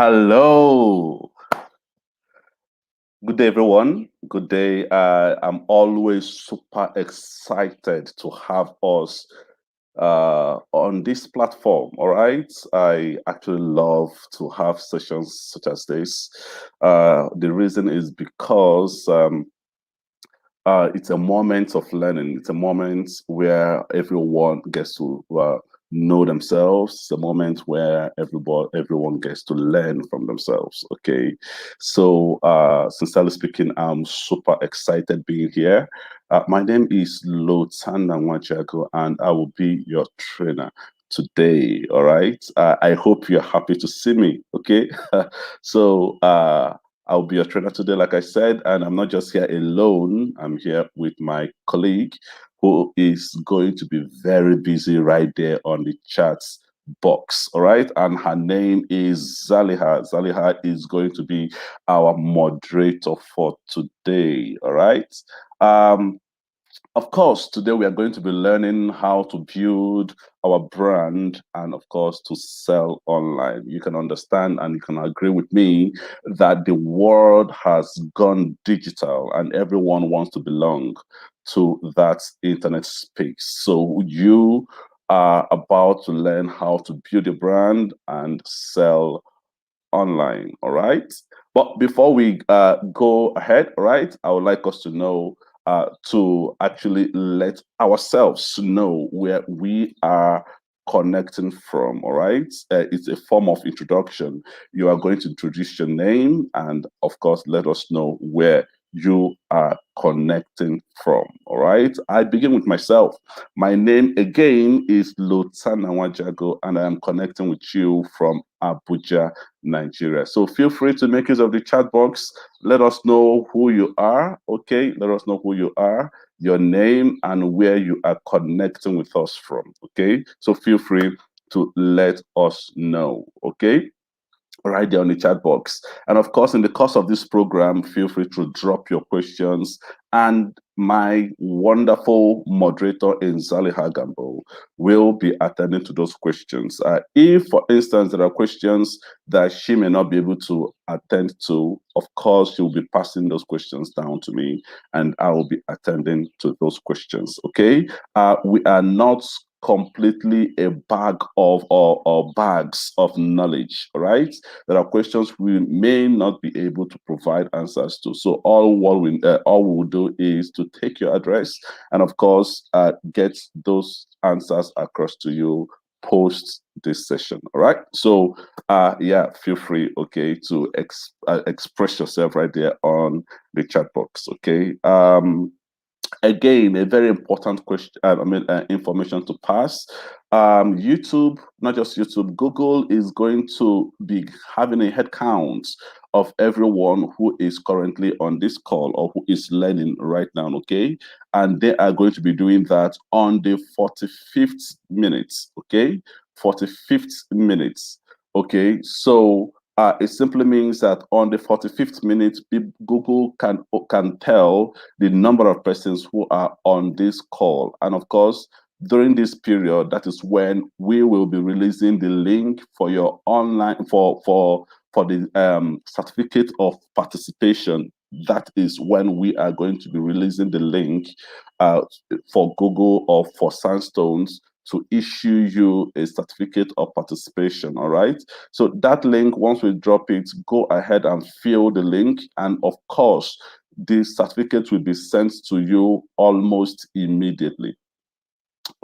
Hello. Good day, everyone. Good day. I'm always super excited to have us on this platform. All right. I actually love to have sessions such as this. The reason is because it's a moment of learning. It's a moment where everyone gets to know themselves. It's a moment where everyone gets to learn from themselves. Okay, so sincerely speaking, I'm super excited being here. My name is Lotanda Nwajago, and I will be your trainer today. All right. I hope you're happy to see me. Okay, so. I'll be your trainer today, like I said, and I'm not just here alone. I'm here with my colleague who is going to be very busy right there on the chats box. All right. And her name is Zaliha. Zaliha is going to be our moderator for today. All right. Of course, today we are going to be learning how to build our brand and, of course, to sell online. You can understand and you can agree with me that the world has gone digital and everyone wants to belong to that internet space. So you are about to learn how to build a brand and sell online. All right. But before we go ahead, all right, I would like us to know to actually let ourselves know where we are connecting from. All right. It's a form of introduction. You are going to introduce your name and, of course, let us know where you are connecting from. All right. I begin with myself. My name again is Lotana Wajago, and I am connecting with you from Abuja, Nigeria. So feel free to make use of the chat box. Let us know who you are. Okay, let us know who you are, your name, and where you are connecting with us from. Okay, so feel free to let us know. Okay, right there on the chat box. And of course, in the course of this program, feel free to drop your questions. And my wonderful moderator in Zaliha Gambo will be attending to those questions. If, for instance, there are questions that she may not be able to attend to, of course, she will be passing those questions down to me and I will be attending to those questions. Okay. We are not completely a bag of or bags of knowledge, right? There are questions we may not be able to provide answers to. So all we will do is to take your address and, of course, get those answers across to you post this session. All right. So yeah, feel free, okay, to express yourself right there on the chat box. Okay. Again, a very important question, information to pass. YouTube, not just YouTube, Google is going to be having a head count of everyone who is currently on this call or who is learning right now, okay? And they are going to be doing that on the 45th minute, okay? 45th minutes, okay? So it simply means that on the 45th minute, Google can tell the number of persons who are on this call. And of course, during this period, that is when we will be releasing the link for your online for the certificate of participation. That is when we are going to be releasing the link for Google or for Sandstones to issue you a certificate of participation. All right. So that link, once we drop it, go ahead and fill the link. And of course, the certificate will be sent to you almost immediately.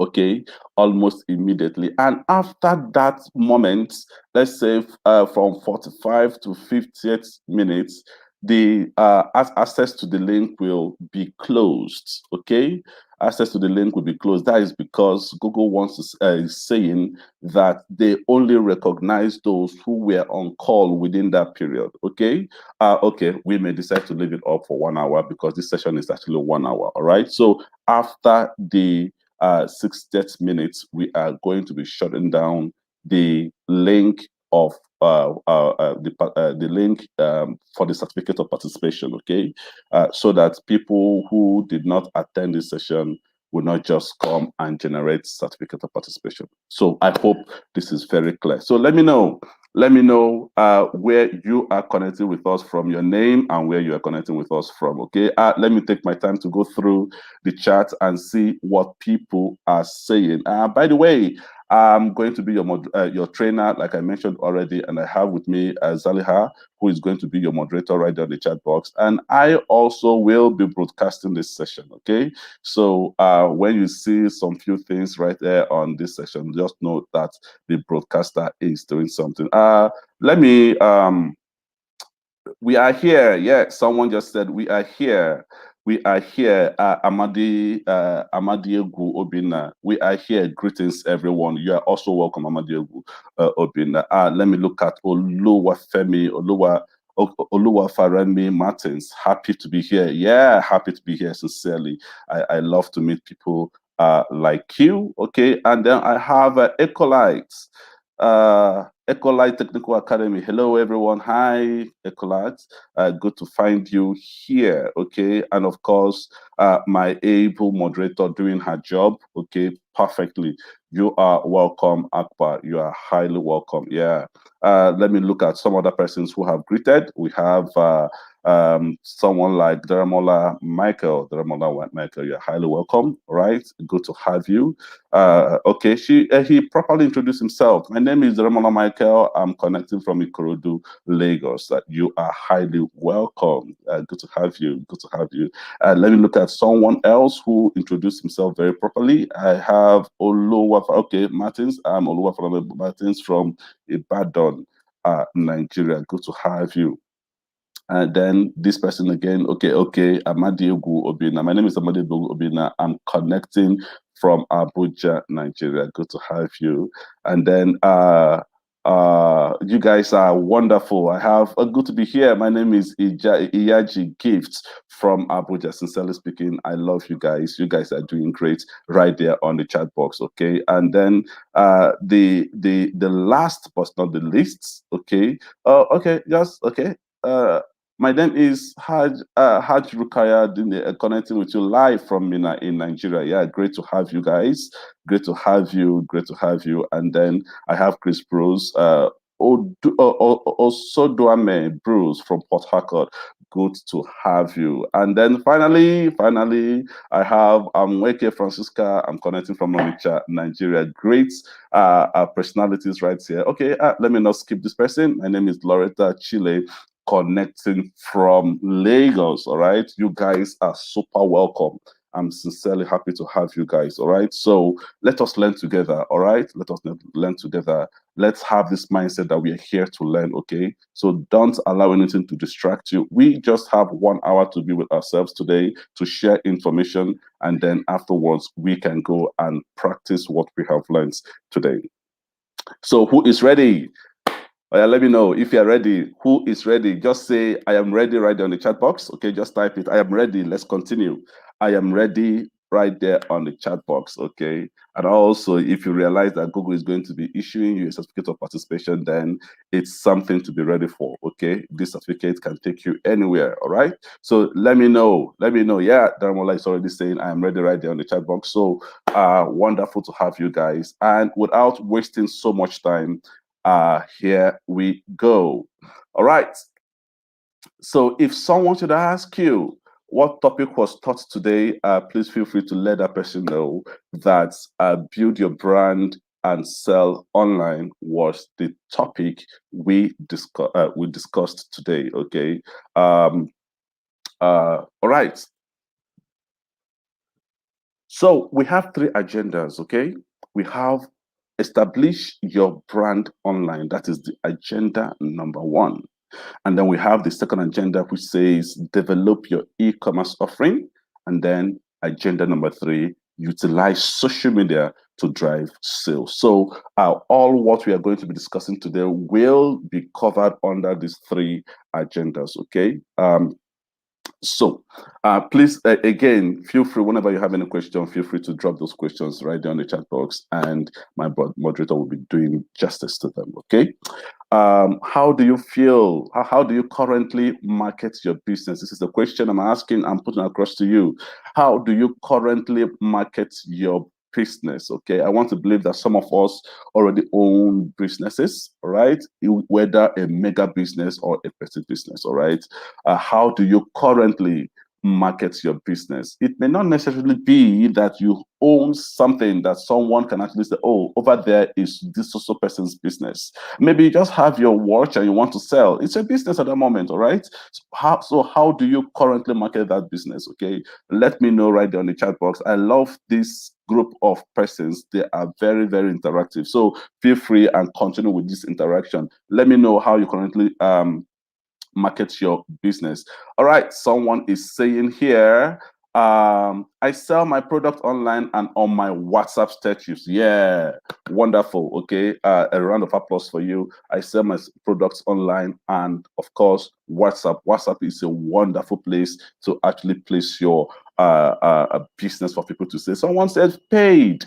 Okay, almost immediately. And after that moment, let's say from 45 to 50th minutes, the access to the link will be closed. Okay, access to the link will be closed. That is because Google is saying that they only recognize those who were on call within that period. Okay, okay, we may decide to leave it up for 1 hour because this session is actually 1 hour. All right, so after the 60th minutes, we are going to be shutting down the link of the link for the certificate of participation, okay? So that people who did not attend this session will not just come and generate certificate of participation. So I hope this is very clear. So let me know Let me know where you are connecting with us from, your name and where you are connecting with us from. Okay. Let me take my time to go through the chat and see what people are saying. By the way, I'm going to be your trainer, like I mentioned already, and I have with me Zaliha, who is going to be your moderator right there in the chat box. And I also will be broadcasting this session. Okay. So when you see some few things right there on this session, just know that the broadcaster is doing something. Let me we are here. Yeah, someone just said we are here. We are here. Amadiegu Obina. We are here. Greetings, everyone. You are also welcome, Amadiegu Obina. Let me look at Oluwafemi, Oluwa Faremi Martins. Happy to be here. Yeah, happy to be here. Sincerely, I love to meet people like you. Okay, and then I have Ecolites. Ecolite Technical Academy. Hello, everyone. Hi, Ecolite. Good to find you here. Okay, and of course, my able moderator doing her job. Okay, perfectly. You are welcome, Akbar. You are highly welcome. Yeah. Let me look at some other persons who have greeted. We have someone like Daramola Michael. Daramola Michael, you're highly welcome. Right? Good to have you. Okay, he properly introduced himself. My name is Daramola Michael. I'm connecting from Ikorodu, Lagos. You are highly welcome. Good to have you. Good to have you. Let me look at someone else who introduced himself very properly. I have Martins. I'm Oluwa Martins from Ibadan, Nigeria. Good to have you. And then this person again, okay, Amadiogu Obina. My name is Amadiogu Obina. I'm connecting from Abuja, Nigeria. Good to have you. And then you guys are wonderful. I have good to be here. My name is Iyaji Gifts from Abuja. Sincerely speaking, I love you guys. You guys are doing great right there on the chat box. Okay, and then the last but not the least. Okay, my name is Haj Rukaya connecting with you live from Mina in Nigeria. Yeah, great to have you guys. Great to have you. Great to have you. And then I have Chris Bruce, Osodoame Bruce from Port Harcourt. Good to have you. And then finally, I have Weke Francisca. I'm connecting from Onitsha, Nigeria. Great personalities right here. Okay, let me not skip this person. My name is Loretta Chile, connecting from Lagos. All right, you guys are super welcome. I'm sincerely happy to have you guys. All right, so let us learn together. All right, let us learn together. Let's have this mindset that we are here to learn. Okay, so don't allow anything to distract you. We just have 1 hour to be with ourselves today to share information, and then afterwards we can go and practice what we have learned today. So who is ready? Let me know if you're ready. Who is ready? Just say, I am ready right there on the chat box. Okay, just type it. I am ready. Let's continue. I am ready right there on the chat box. Okay. And also, if you realize that Google is going to be issuing you a certificate of participation, then it's something to be ready for. Okay. This certificate can take you anywhere. All right. So let me know. Let me know. Yeah, Dharmola is already saying I am ready right there on the chat box. So wonderful to have you guys. And without wasting so much time, here we go. All right. So if someone should ask you what topic was taught today, please feel free to let that person know that build your brand and sell online was the topic we discussed today. Okay. All right. So we have 3 agendas. Okay. We have establish your brand online. That is the agenda number 1. And then we have the second agenda, which says develop your e-commerce offering. And then agenda number 3, utilize social media to drive sales. So all what we are going to be discussing today will be covered under these 3 agendas. Okay. So please, again, feel free, whenever you have any question, feel free to drop those questions right there on the chat box, and my moderator will be doing justice to them. Okay. How do you feel? How do you currently market your business? This is the question I'm asking. I'm putting across to you. How do you currently market your business. Okay, I want to believe that some of us already own businesses, all right, whether a mega business or a petty business. All right, how do you currently market your business? It may not necessarily be that you own something that someone can actually say, oh, over there is this also person's business. Maybe you just have your watch and you want to sell. It's a business at the moment, all right? So how do you currently market that business? Okay, let me know right there on the chat box. I love this group of persons. They are very, very interactive. So feel free and continue with this interaction. Let me know how you currently market your business. All right, someone is saying here, I sell my product online and on my WhatsApp status. Yeah, wonderful. Okay, a round of applause for you. I sell my products online and of course WhatsApp. WhatsApp is a wonderful place to actually place your business for people to see. Someone said paid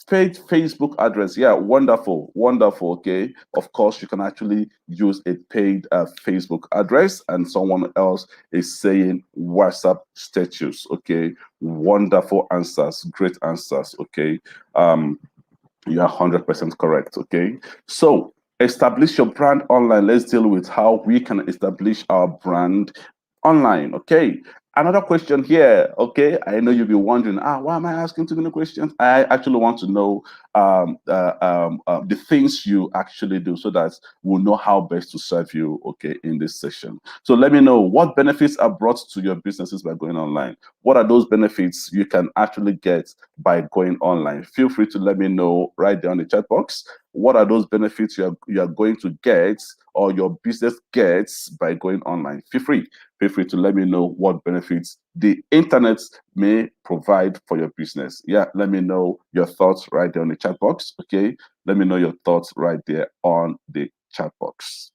Facebook address. Yeah, wonderful, wonderful. Okay, of course you can actually use a paid Facebook address, and someone else is saying WhatsApp status. Okay, wonderful answers, great answers. Okay, you are 100% correct. Okay, so establish your brand online. Let's deal with how we can establish our brand online. Okay, another question here. Okay, I know you'll be wondering, why am I asking too many questions? I actually want to know the things you actually do so that we'll know how best to serve you, okay, in this session. So let me know what benefits are brought to your businesses by going online. What are those benefits you can actually get by going online? Feel free to let me know right there on the chat box. What are those benefits you are going to get or your business gets by going online? Feel free to let me know what benefits the internet may provide for your business. Yeah, let me know your thoughts right there on the chat box. Okay, let me know your thoughts right there on the chat box.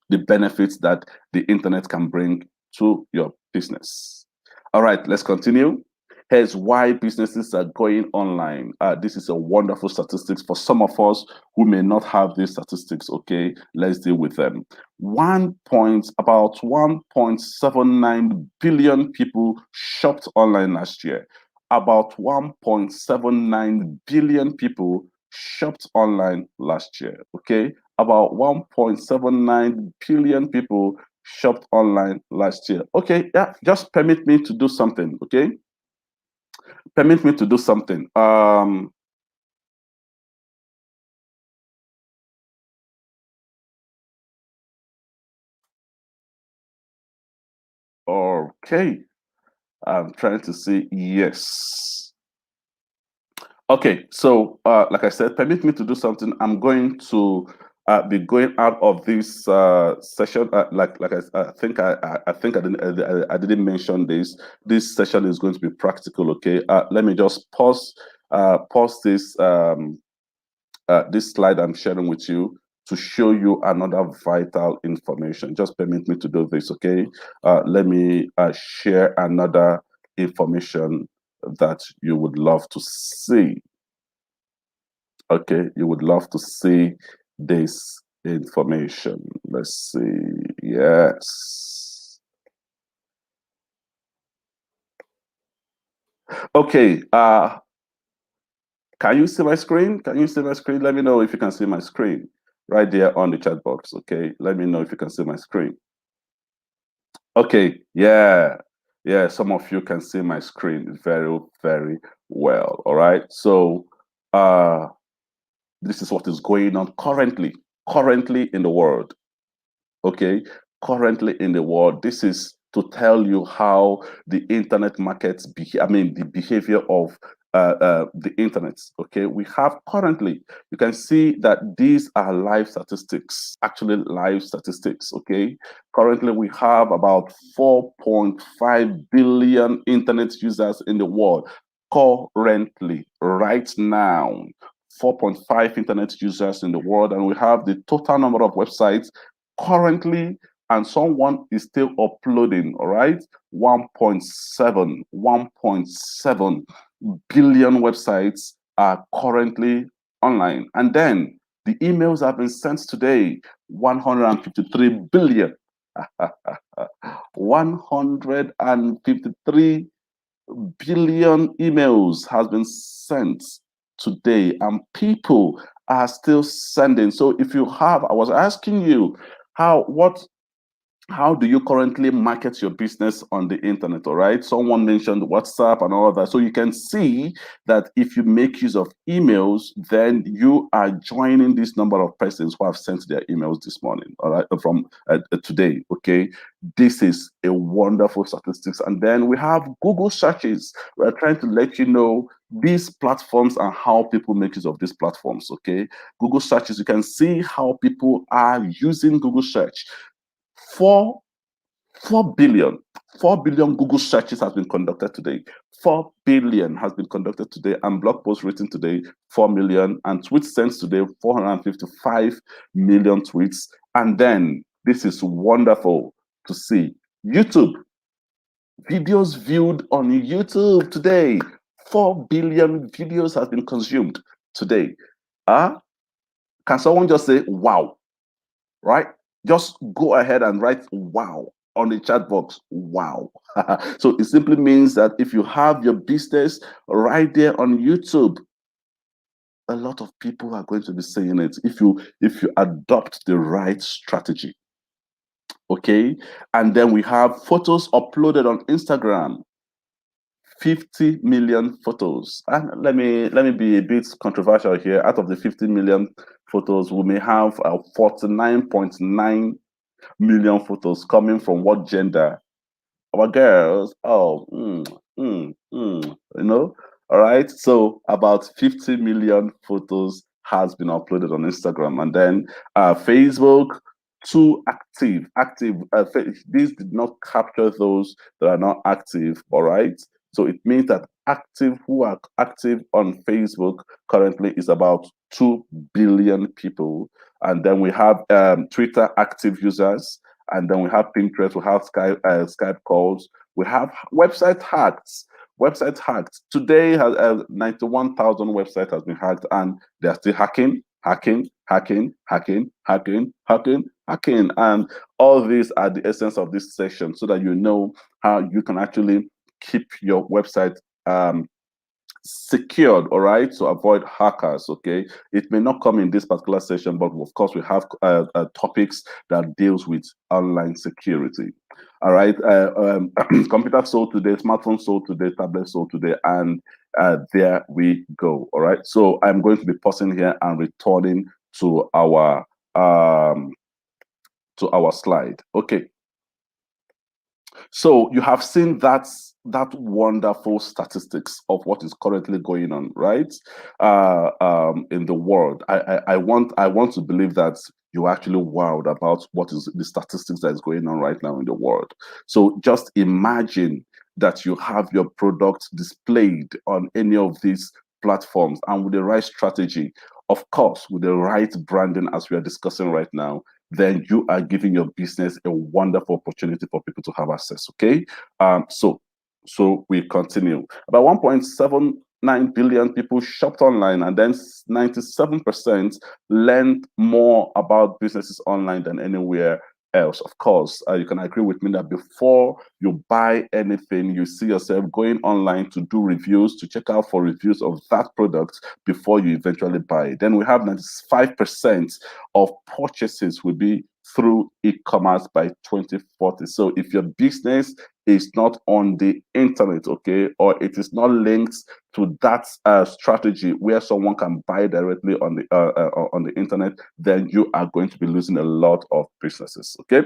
The benefits that the internet can bring to your business. All right, let's continue. Here's why businesses are going online. This is a wonderful statistics for some of us who may not have these statistics. Okay, let's deal with them. About 1.79 billion people shopped online last year. About 1.79 billion people shopped online last year. Okay, about 1.79 billion people shopped online last year. Okay, yeah, just permit me to do something. Okay, permit me to do something. Okay, I'm trying to see. Yes. Okay, so like I said, permit me to do something. I'm going to be going out of this session. I think I didn't mention this. This session is going to be practical. Okay, let me just pause this this slide I'm sharing with you to show you another vital information. Just permit me to do this. Okay, let me share another information that you would love to see. Okay, you would love to see this information. Let's see. Yes. Okay. Can you see my screen? Can you see my screen? Let me know if you can see my screen right there on the chat box. Okay. Let me know if you can see my screen. Okay. Yeah. Yeah. Some of you can see my screen very, very well. All right. So this is what is going on currently in the world. Okay, currently in the world. This is to tell you how the internet markets the behavior of the internet. Okay, we have currently, you can see that these are live statistics, actually live statistics. Okay, currently we have about 4.5 billion internet users in the world. Currently, right now, 4.5 internet users in the world, and we have the total number of websites currently, and someone is still uploading. All right, 1.7 billion websites are currently online, and then the emails have been sent today, 153 billion. 153 billion emails has been sent today, and people are still sending. So if you have, I was asking you, how do you currently market your business on the internet? All right, someone mentioned WhatsApp and all of that. So you can see that if you make use of emails, then you are joining this number of persons who have sent their emails this morning, all right, from today. Okay, this is a wonderful statistics. And then we have Google searches. We're trying to let you know these platforms and how people make use of these platforms. Okay, Google searches, you can see how people are using Google search. 4 4 billion, 4 billion Google searches has been conducted today. 4 billion has been conducted today, and blog posts written today, 4 million, and tweets sent today, 455 million tweets. And then this is wonderful to see. YouTube, videos viewed on YouTube today, 4 billion videos has been consumed today. Can someone just say wow? Right? Just go ahead and write wow on the chat box. Wow. So it simply means that if you have your business right there on YouTube, a lot of people are going to be saying it if you adopt the right strategy. Okay. And then we have photos uploaded on Instagram. 50 million photos. And let me be a bit controversial here. Out of the 50 million photos, we may have 49.9 million photos coming from what gender? Our girls. Oh, you know. All right. So about 50 million photos has been uploaded on Instagram, and then Facebook. Too active. These did not capture those that are not active. All right. So it means that who are active on Facebook currently is about 2 billion people, and then we have Twitter active users, and then we have Pinterest, we have Skype calls, we have website hacks. Website hacked today has 91,000 websites has been hacked, and they're still hacking, and all these are the essence of this session, so that you know how you can actually keep your website secured, all right, to avoid hackers. Okay, it may not come in this particular session, but of course we have topics that deals with online security. All right, computer sold today, smartphone sold today, tablet sold today, and there we go. All right, so I'm going to be pausing here and returning to our slide. Okay, so you have seen that wonderful statistics of what is currently going on, right, in the world. I want to believe that you're actually wowed about what is the statistics that is going on right now in the world. So just imagine that you have your product displayed on any of these platforms, and with the right strategy, of course, with the right branding, as we are discussing right now, then you are giving your business a wonderful opportunity for people to have access. Okay, so we continue. About 1.79 billion people shopped online, and then 97% learned more about businesses online than anywhere else. Of course, you can agree with me that before you buy anything, you see yourself going online to do reviews, to check out for reviews of that product before you eventually buy it. Then we have 95% of purchases will be through e-commerce by 2040. So if your business is not on the internet, okay, or it is not linked to that strategy where someone can buy directly on the internet, then you are going to be losing a lot of businesses. Okay,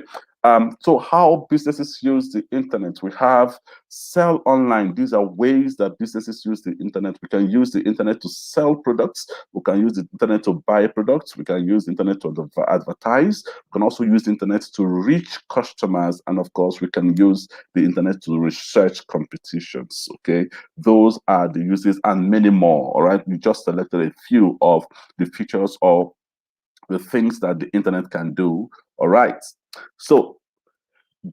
so how businesses use the internet? We have sell online. These are ways that businesses use the internet. We can use the internet to sell products. We can use the internet to buy products. We can use the internet to advertise. We can also use the internet to reach customers, and of course, we can use the internet to research competitions. Okay, those are the uses, and many more. All right, we just selected a few of the features of the things that the internet can do. All right, so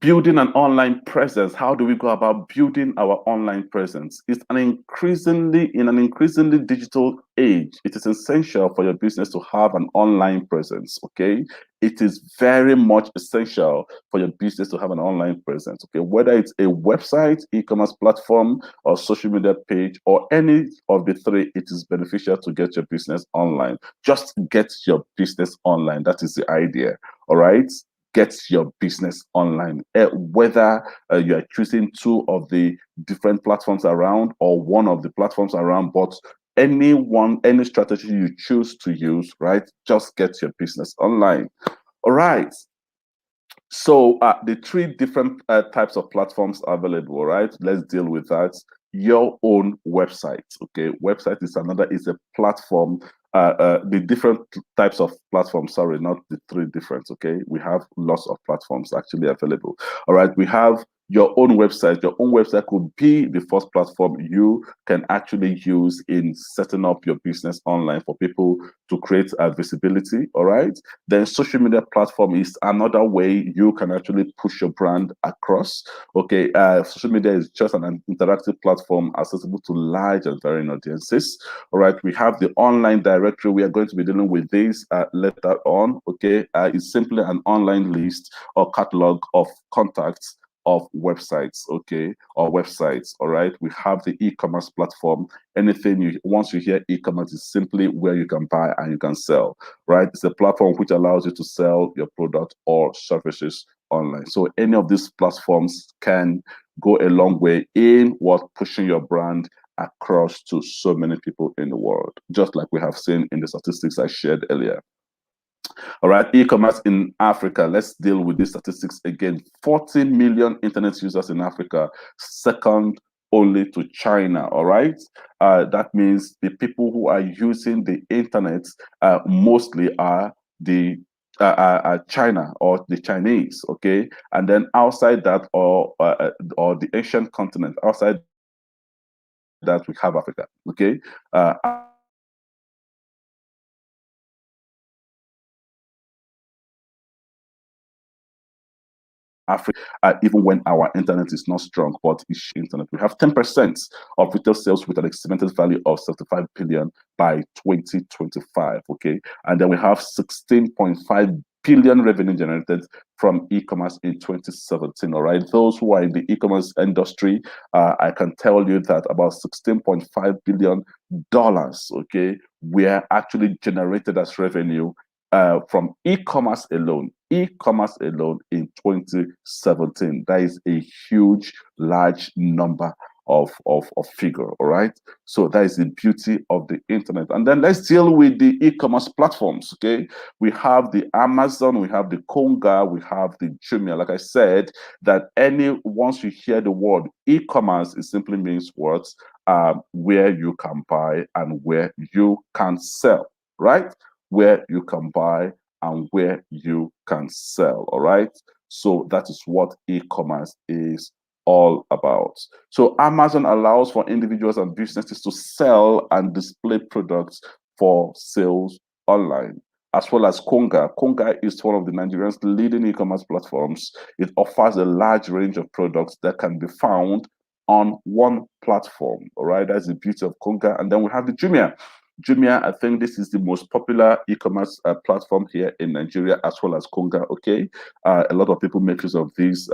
Building an online presence. How do we go about building our online presence? It's in an increasingly digital age. It is essential for your business to have an online presence. Okay, it is very much essential for your business to have an online presence. Okay, whether it's a website, e-commerce platform, or social media page, or any of the three, it is beneficial to get your business online. Just get your business online. That is the idea. All right, get your business online. Whether you are choosing two of the different platforms around or one of the platforms around, but any strategy you choose to use, right? Just get your business online. All right. So the three different types of platforms are available, right? Let's deal with that. Your own website. Okay, website is a platform. The different types of platforms. Sorry, not the three different. Okay, we have lots of platforms actually available. All right, we have your own website. Your own website could be the first platform you can actually use in setting up your business online for people to create visibility. All right. Then social media platform is another way you can actually push your brand across. Okay, social media is just an interactive platform accessible to large and varying audiences. All right, we have the online directory. We are going to be dealing with this later on. Okay, it's simply an online list or catalog of contacts of websites, okay, or websites. All right, we have the e-commerce platform. Anything you once you hear e-commerce is simply where you can buy and you can sell, right? It's a platform which allows you to sell your product or services online. So any of these platforms can go a long way in what pushing your brand across to so many people in the world, just like we have seen in the statistics I shared earlier. All right, e-commerce in Africa. Let's deal with these statistics again. 40 million internet users in Africa, second only to China. All right, that means the people who are using the internet mostly are the China or the Chinese. Okay, and then outside that, or the Asian continent, outside that we have Africa. Okay, Africa, even when our internet is not strong, but it's internet. We have 10% of retail sales with an estimated value of 75 billion by 2025. Okay, and then we have 16.5 billion revenue generated from e-commerce in 2017. All right, those who are in the e-commerce industry, I can tell you that about 16.5 billion dollars, okay, were actually generated as revenue from e-commerce alone in 2017. That is a huge, large number of figure. All right. So that is the beauty of the internet. And then let's deal with the e-commerce platforms. Okay. We have the Amazon, we have the Konga, we have the Jumia. Like I said, that once you hear the word e-commerce, it simply means what? Where you can buy and where you can sell, right? Where you can buy and where you can sell. All right. So that is what e-commerce is all about. So Amazon allows for individuals and businesses to sell and display products for sales online, as well as Konga. Konga is one of the Nigerian's leading e-commerce platforms. It offers a large range of products that can be found on one platform. All right, that's the beauty of Konga. And then we have the Jumia. Jumia, I think this is the most popular e-commerce platform here in Nigeria, as well as Konga. Okay, a lot of people make use of these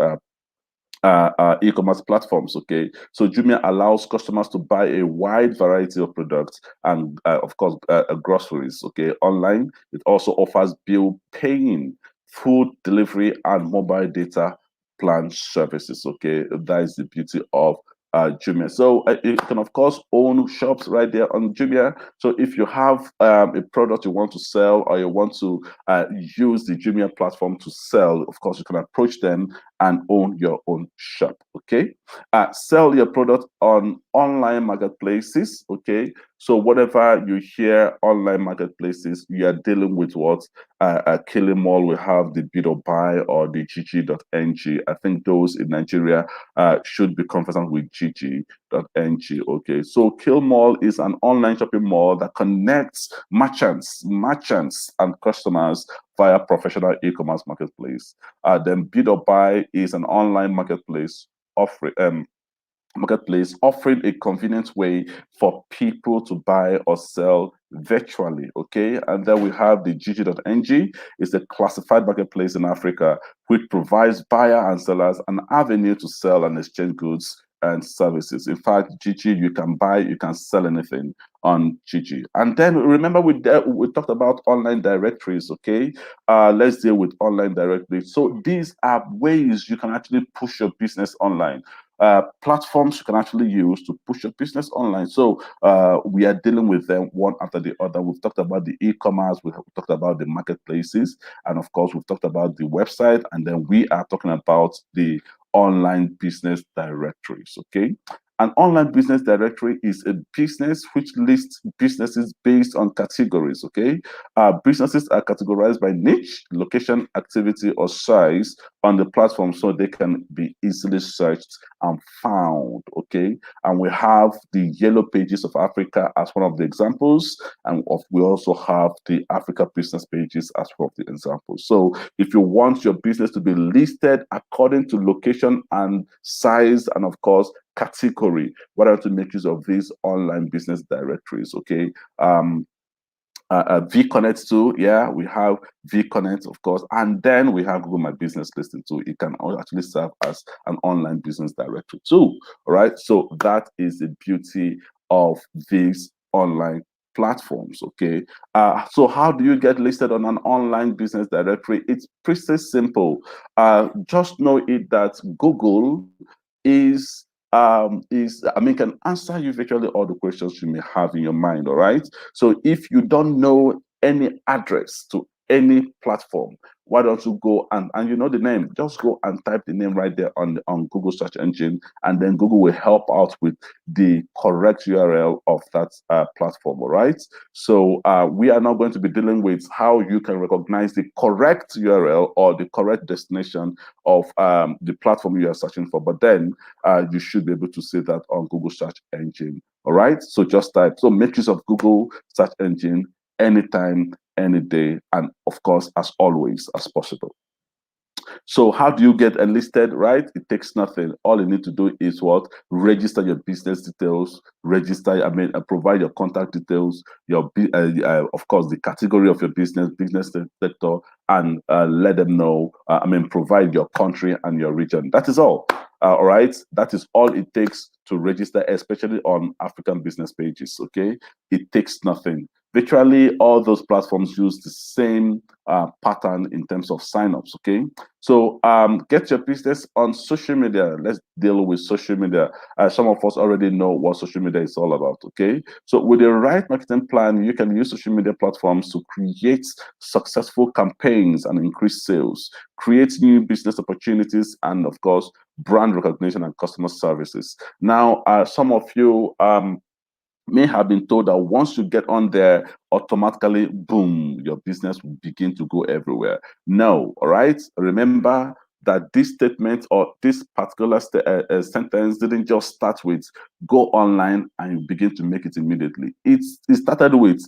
e-commerce platforms. Okay, so Jumia allows customers to buy a wide variety of products and, of course, groceries. Okay, online. It also offers bill paying, food delivery, and mobile data plan services. Okay, that is the beauty of Jumia. So you can of course own shops right there on Jumia. So if you have a product you want to sell, or you want to use the Jumia platform to sell, of course you can approach them and own your own shop. Okay, sell your product on online marketplaces. Okay, So whatever you hear online marketplaces, you are dealing with what Killing Mall. We have the Bid or Buy or the GG.ng. I think those in Nigeria should be conversant with GG.ng. Okay, so Kill Mall is an online shopping mall that connects merchants and customers via professional e-commerce marketplace. Then Bid or Buy is an online marketplace offering a convenient way for people to buy or sell virtually. Okay, and then we have the GG.ng. It's a classified marketplace in Africa which provides buyer and sellers an avenue to sell and exchange goods and services. In fact, GG, you can buy, you can sell anything on GG. And then remember, we talked about online directories. Okay, let's deal with online directories. So these are ways you can actually push your business online. Platforms you can actually use to push your business online. So we are dealing with them one after the other. We've talked about the e-commerce, we've talked about the marketplaces, and of course, we've talked about the website, and then we are talking about the online business directories. Okay. An online business directory is a business which lists businesses based on categories. Okay. Businesses are categorized by niche, location, activity, or size on the platform so they can be easily searched and found. Okay, and we have the yellow pages of Africa as one of the examples, and we also have the Africa business pages as one of the examples. So if you want your business to be listed according to location and size, and of course category, why don't you make use of these online business directories? Okay. VConnect too. Yeah, we have VConnect, of course, and then we have Google My Business Listing too. It can actually serve as an online business directory too. All right, so that is the beauty of these online platforms. Okay, so how do you get listed on an online business directory? It's pretty simple. Just know it that Google can answer you virtually all the questions you may have in your mind. All right, so if you don't know any address to any platform, why don't you go and you know the name, just go and type the name right there on Google search engine, and then Google will help out with the correct URL of that platform. All right, so we are now going to be dealing with how you can recognize the correct URL or the correct destination of the platform you are searching for, but then you should be able to see that on Google search engine. All right, so just type, so make use of Google search engine anytime, any day, and of course, as always, as possible. So how do you get enlisted, right? It takes nothing. All you need to do is what? Register your business details, provide your contact details, of course, the category of your business sector, and let them know, provide your country and your region. That is all. All right, that is all it takes to register, especially on African business pages. Okay, it takes nothing. Virtually all those platforms use the same pattern in terms of signups. Okay, so get your business on social media. Let's deal with social media. Some of us already know what social media is all about. Okay, so with the right marketing plan, you can use social media platforms to create successful campaigns and increase sales, create new business opportunities, and of course, brand recognition and customer services. Now, some of you may have been told that once you get on there, automatically, boom, your business will begin to go everywhere. No, all right? Remember that this statement or this particular sentence didn't just start with go online and you begin to make it immediately. It started with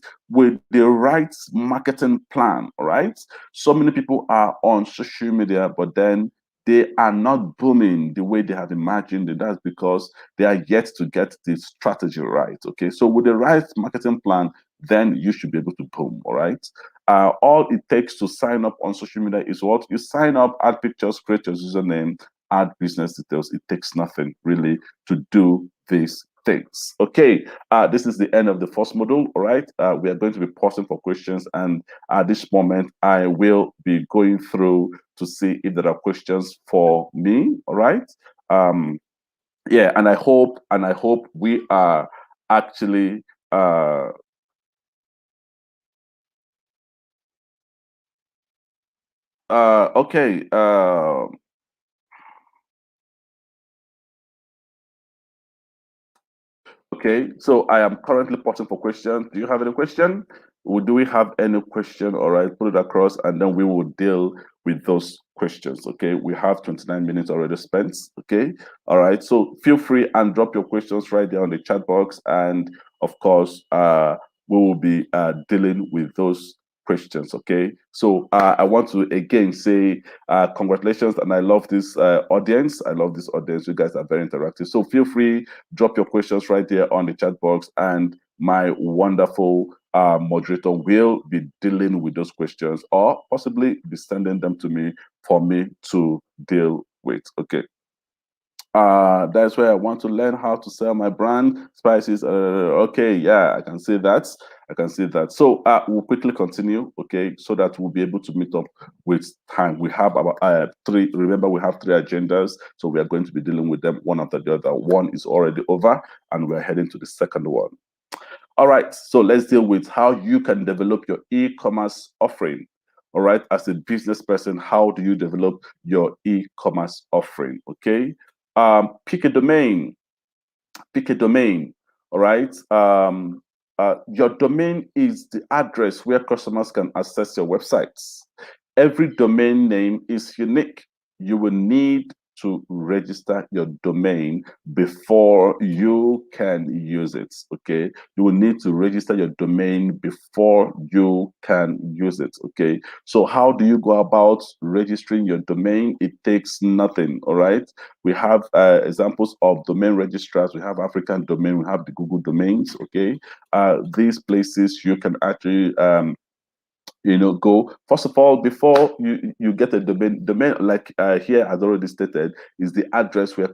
the right marketing plan, all right? So many people are on social media, but then they are not booming the way they have imagined it. That's because they are yet to get the strategy right. Okay, so with the right marketing plan, then you should be able to boom. All right. All it takes to sign up on social media is what? You sign up, add pictures, create your username, add business details. It takes nothing really to do these things. Okay, this is the end of the first module. All right, we are going to be pausing for questions, and at this moment, I will be going through to see if there are questions for me. All right. Yeah, and I hope we are actually okay. Okay, so I am currently posting for questions. Do you have any question? Do we have any question? All right, put it across and then we will deal with those questions. Okay, we have 29 minutes already spent. Okay, all right, so feel free and drop your questions right there on the chat box. And of course, we will be dealing with those questions. Okay, so I want to again say congratulations, and I love this audience. I love this audience. You guys are very interactive. So feel free, drop your questions right there on the chat box, and my wonderful moderator will be dealing with those questions, or possibly be sending them to me for me to deal with. Okay. That's where I want to learn how to sell my brand spices. Okay, yeah, I can see that. I can see that. So we'll quickly continue, okay, so that we'll be able to meet up with time. We have about three. Remember, we have three agendas, so we are going to be dealing with them one after the other. One is already over, and we're heading to the second one. All right, so let's deal with how you can develop your e-commerce offering. All right, as a business person, how do you develop your e-commerce offering? Okay, pick a domain. Pick a domain. All right. Your domain is the address where customers can access your websites. Every domain name is unique. You will need to register your domain before you can use it. Okay, you will need to register your domain before you can use it. Okay, so how do you go about registering your domain? It takes nothing. All right, we have examples of domain registrars. We have African domain, we have the Google domains. Okay, these places you can actually go. First of all, before you get a domain like here has already stated, is the address where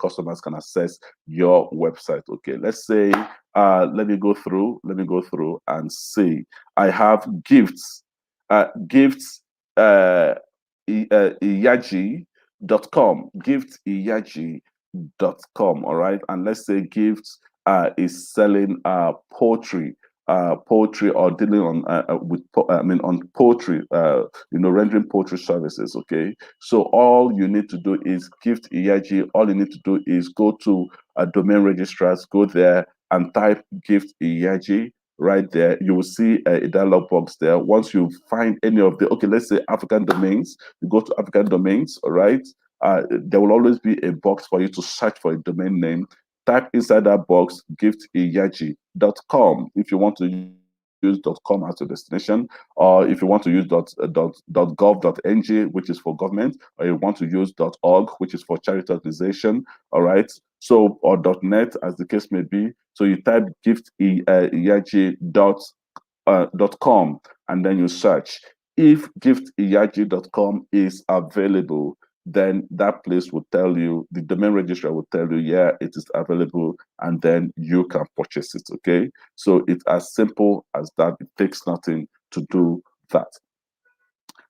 customers can access your website. Okay, let's say let me go through and see. I have gifts iyaji.com, giftiyaji.com. All right, and let's say gifts is selling poetry, or dealing on on poetry, rendering poetry services. Okay, so all you need to do is gift Iyaji. All you need to do is go to domain registrars, go there and type gift Iyaji. Right there, you will see a dialog box there. Once you find any of the, okay, let's say African domains, you go to African domains. All right, there will always be a box for you to search for a domain name. Type inside that box giftiyaji.com if you want to use .com as a destination, or if you want to use .gov.ng, which is for government, or you want to use .org, which is for charity organization. All right, so, or .net, as the case may be. So you type giftiyaji.com and then you search. If giftiyaji.com is available, then that place will tell you, the domain registrar will tell you, yeah, it is available, and then you can purchase it. Okay, so it's as simple as that. It takes nothing to do that.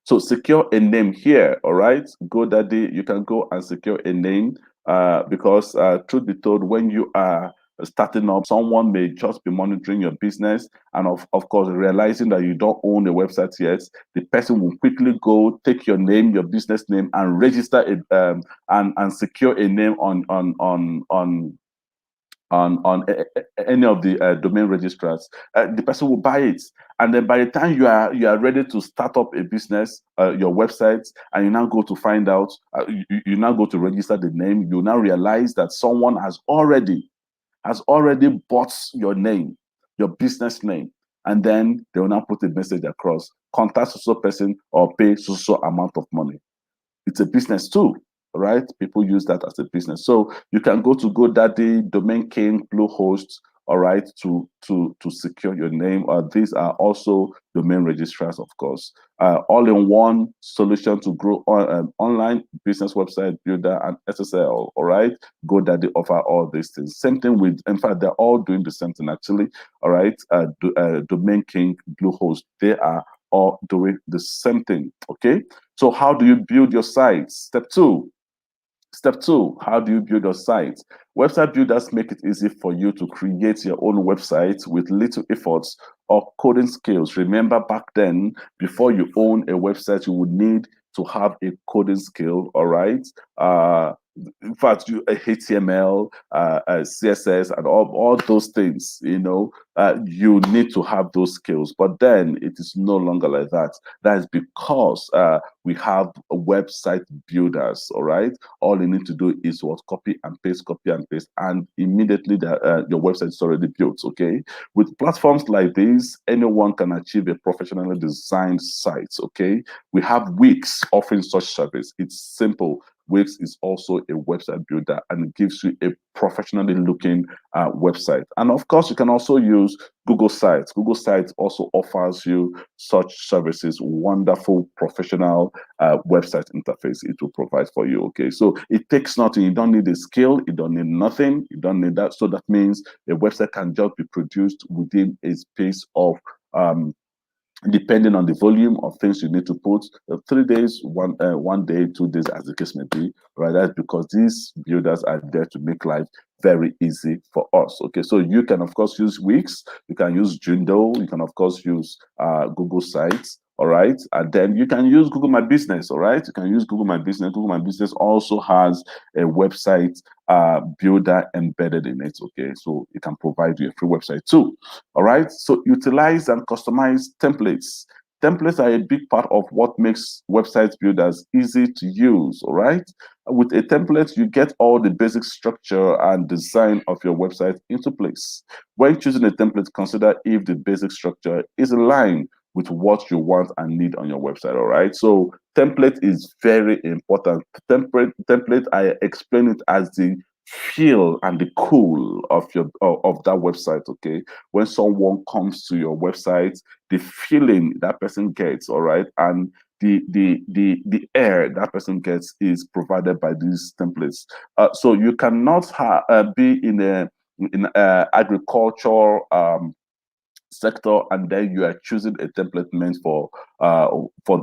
So secure a name here. All right, GoDaddy, you can go and secure a name, because truth be told, when you are starting up, someone may just be monitoring your business, and of course, realizing that you don't own a website yet, the person will quickly go take your name, your business name, and register it, and secure a name on any of the domain registrars. The person will buy it, and then by the time you are ready to start up a business, your website, and you now go to find out, you now go to register the name, you now realize that someone has already bought your name, your business name, and then they will now put a message across: contact so person or pay so amount of money. It's a business too, right? People use that as a business. So you can go to GoDaddy, Domain King, Bluehost, all right, to secure your name. These are also domain registrars, of course. All-in-one solution to grow online business website builder and SSL. All right, GoDaddy offer all these things. Same thing with, in fact, they're all doing the same thing actually. All right, Domain King, Bluehost, they are all doing the same thing. Okay, so how do you build your site? Step two, how do you build your site? Website builders make it easy for you to create your own website with little efforts or coding skills. Remember, back then, before you own a website, you would need to have a coding skill. All right, in fact, HTML, CSS, and all those things, you need to have those skills. But then it is no longer like that. That is because we have website builders, all right? All you need to do is what? Copy and paste, and immediately your website is already built, okay? With platforms like this, anyone can achieve a professionally designed site, okay? We have Wix offering such service. It's simple. Wix is also a website builder, and it gives you a professionally looking website. And of course, you can also use Google Sites. Google Sites also offers you such services, wonderful professional website interface it will provide for you. Okay, so it takes nothing. You don't need a skill. You don't need nothing. You don't need that. So that means a website can just be produced within a space of depending on the volume of things you need to put, 3 days, one day, 2 days, as the case may be, right? That's because these builders are there to make life very easy for us. Okay, so you can of course use Wix, you can use Jundo, you can of course use Google Sites. All right, and then you can use Google My Business. All right, you can use Google My Business. Google My Business also has a website builder embedded in it. Okay, so it can provide you a free website too. All right, so utilize and customize templates. Templates are a big part of what makes website builders easy to use. All right, with a template, you get all the basic structure and design of your website into place. When choosing a template, consider if the basic structure is aligned with what you want and need on your website. All right, so template is very important. Template, I explain it as the feel and the cool of of that website. Okay, when someone comes to your website, the feeling that person gets, all right, and the air that person gets is provided by these templates. So you cannot be in agriculture sector, and then you are choosing a template meant for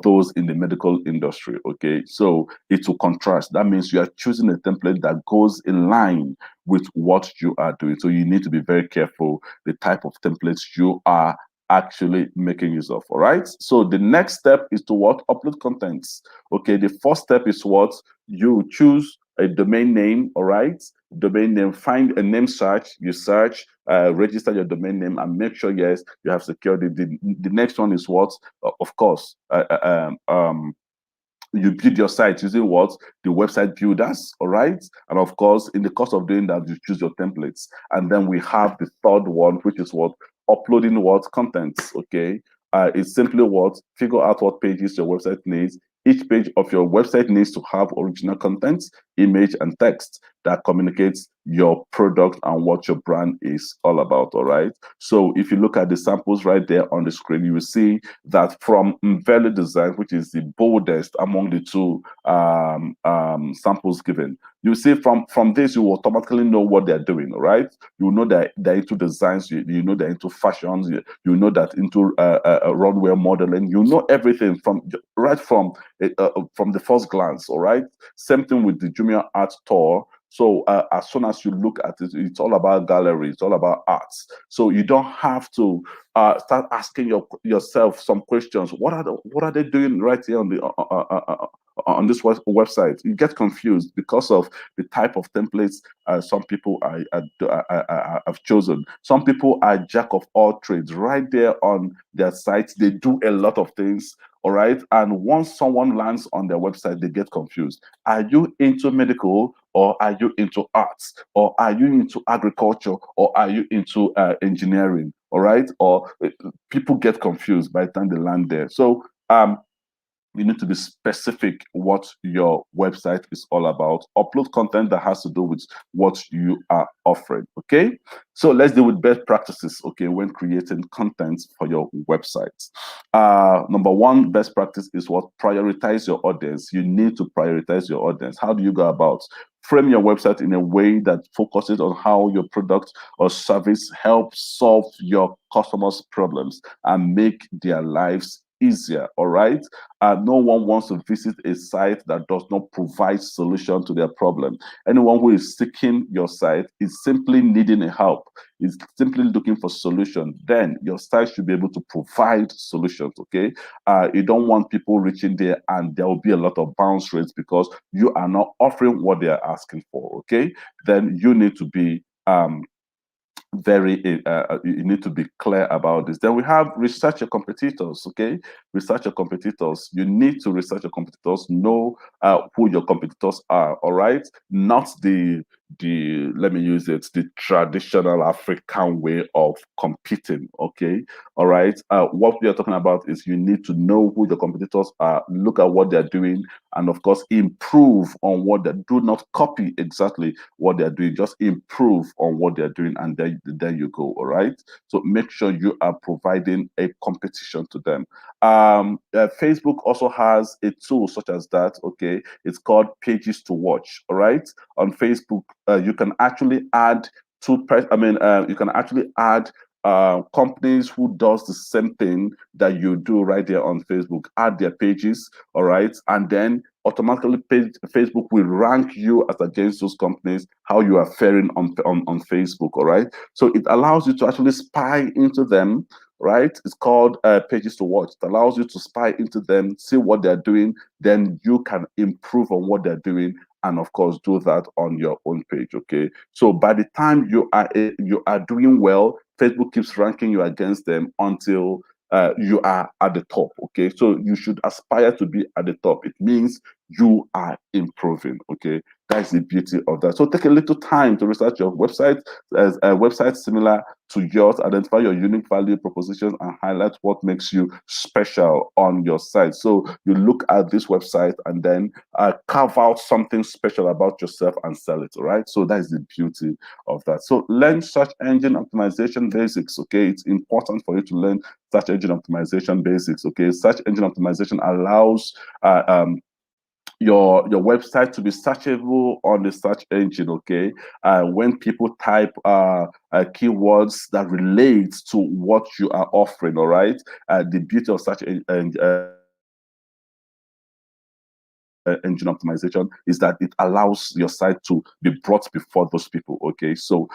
those in the medical industry. Okay, so it will contrast. That means you are choosing a template that goes in line with what you are doing. So you need to be very careful the type of templates you are actually making use of. All right, so the next step is to what? Upload contents. Okay, the first step is what? You choose a domain name. All right, domain name, find a name search, you search, register your domain name, and make sure, yes, you have security. The next one is what? Of course, you build your site using what? The website builders, all right? And of course, in the course of doing that, you choose your templates. And then we have the third one, which is what? Uploading what? Contents, okay? It's simply what? Figure out what pages your website needs. Each page of your website needs to have original contents, image, and text that communicates your product and what your brand is all about. All right, so if you look at the samples right there on the screen, you will see that from Mvele Design, which is the boldest among the two samples given, you see from this you automatically know what they're doing. All right, you know that they're into designs, you know they're into fashions, you know that into runway modeling, you know everything from the first glance. All right, same thing with the Jumia Art Tour. So as soon as you look at it, it's all about gallery, it's all about arts. So you don't have to start asking yourself some questions. What are they doing right here on this website? You get confused because of the type of templates some people have chosen. Some people are jack of all trades. Right there on their site, they do a lot of things. All right, and once someone lands on their website, they get confused. Are you into medical, or are you into arts, or are you into agriculture, or are you into engineering? All right, or people get confused by the time they land there. So you need to be specific what your website is all about. Upload content that has to do with what you are offering. Okay, so let's deal with best practices. Okay, when creating content for your website, number one best practice is what? Prioritize your audience. You need to prioritize your audience. How do you go about? Frame your website in a way that focuses on how your product or service helps solve your customers' problems and make their lives easier. All right. No one wants to visit a site that does not provide solution to their problem. Anyone who is seeking your site is simply needing a help, is simply looking for solution. Then your site should be able to provide solutions. Okay. You don't want people reaching there and there will be a lot of bounce rates because you are not offering what they are asking for. Okay. Then you need to be you need to be clear about this. Then we have research your competitors. Okay, research your competitors. You need to research your competitors, know who your competitors are. All right, not let me use it, the traditional African way of competing. Okay, all right. What we are talking about is you need to know who your competitors are, look at what they're doing, and of course improve on what they do. Not copy exactly what they're doing, just improve on what they're doing, and then you go. All right, so make sure you are providing a competition to them. Facebook also has a tool such as that. Okay, it's called pages to watch. All right, on Facebook you can actually add you can actually add companies who does the same thing that you do right there on Facebook, add their pages. All right, and then automatically Facebook will rank you as against those companies, how you are faring on Facebook. All right, so it allows you to actually spy into them. Right, it's called pages to watch. It allows you to spy into them, see what they're doing, then you can improve on what they're doing, and of course do that on your own page. Okay, so by the time you are doing well, Facebook keeps ranking you against them until you are at the top. Okay, so you should aspire to be at the top. It means you are improving. Okay, that's the beauty of that. So take a little time to research your website, as a website similar to yours, identify your unique value propositions, and highlight what makes you special on your site. So you look at this website and then carve out something special about yourself and sell it. All right, so that is the beauty of that. So learn search engine optimization basics. Okay, it's important for you to learn search engine optimization basics. Okay, search engine optimization allows your website to be searchable on the search engine. Okay, when people type keywords that relate to what you are offering. All right, the beauty of search engine optimization is that it allows your site to be brought before those people. Okay, so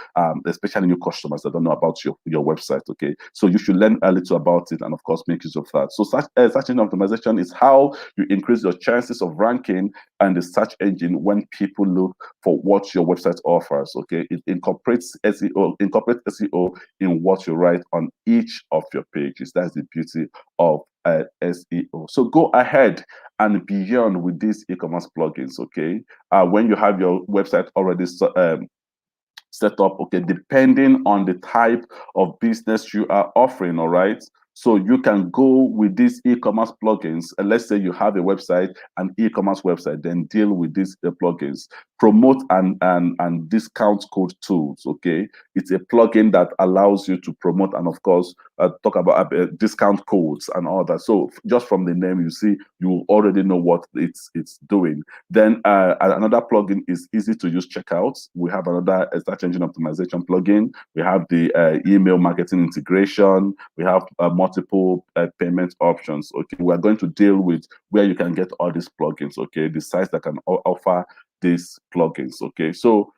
especially new customers that don't know about your website. Okay, so you should learn a little about it and of course make use of that. So search engine optimization is how you increase your chances of ranking and the search engine when people look for what your website offers. Okay, it incorporates SEO in what you write on each of your pages. That's the beauty of SEO. So go ahead and beyond with these e-commerce plugins. Okay, when you have your website already set up, okay, depending on the type of business you are offering. All right, so you can go with these e-commerce plugins, and let's say you have a website, an e-commerce website, then deal with these plugins. Promote and discount code tools. Okay, it's a plugin that allows you to promote and of course talk about discount codes and all that. So just from the name, you see, you already know what it's doing. Then another plugin is easy to use checkouts. We have another search engine optimization plugin. We have the email marketing integration. We have multiple payment options. Okay, we are going to deal with where you can get all these plugins. Okay, the sites that can offer these plugins. Okay, so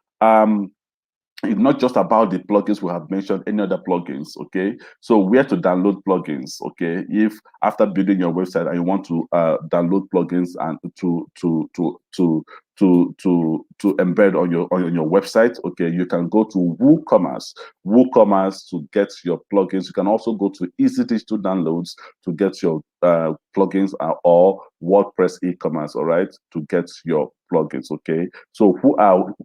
it's not just about the plugins we have mentioned, any other plugins. Okay, so where to download plugins. Okay, if after building your website and you want to download plugins and to embed on your website, okay, you can go to WooCommerce to get your plugins. You can also go to Easy Digital Downloads to get your plugins, or WordPress e-commerce. All right, to get your plugins. Okay, so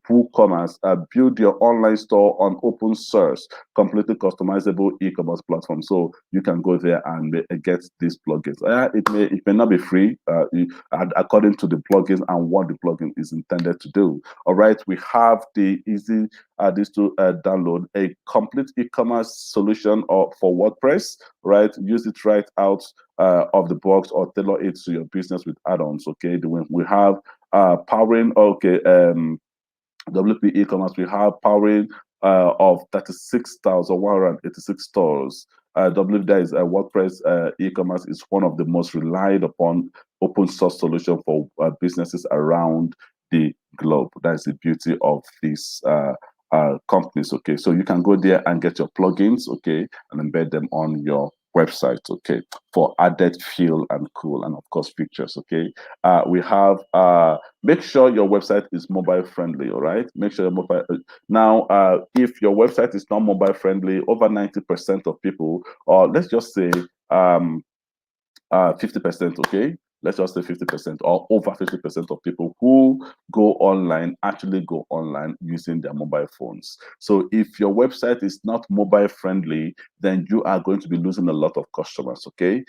WooCommerce build your online store on open source, completely customizable e-commerce platform. So you can go there and get these plugins. It may not be free according to the plugins and what the plugin is intended to do. All right, we have the Easy Digital download, a complete e-commerce solution for WordPress. Right, use it right out of the box or tailor it to your business with add-ons. Okay, we have powering. Okay, WP e-commerce. We have powering of 36,186 stores. WordPress e-commerce is one of the most relied upon open source solution for businesses around the globe. That is the beauty of these companies. Okay, so you can go there and get your plugins, okay, and embed them on your website, okay, for added feel and cool, and of course features. Okay, we have make sure your website is mobile friendly. All right, make sure your mobile. Now, if your website is not mobile friendly, over 90% of people, or let's just say 50%, okay? Let's just say 50% or over 50% of people who go online actually go online using their mobile phones. So if your website is not mobile friendly, then you are going to be losing a lot of customers, okay?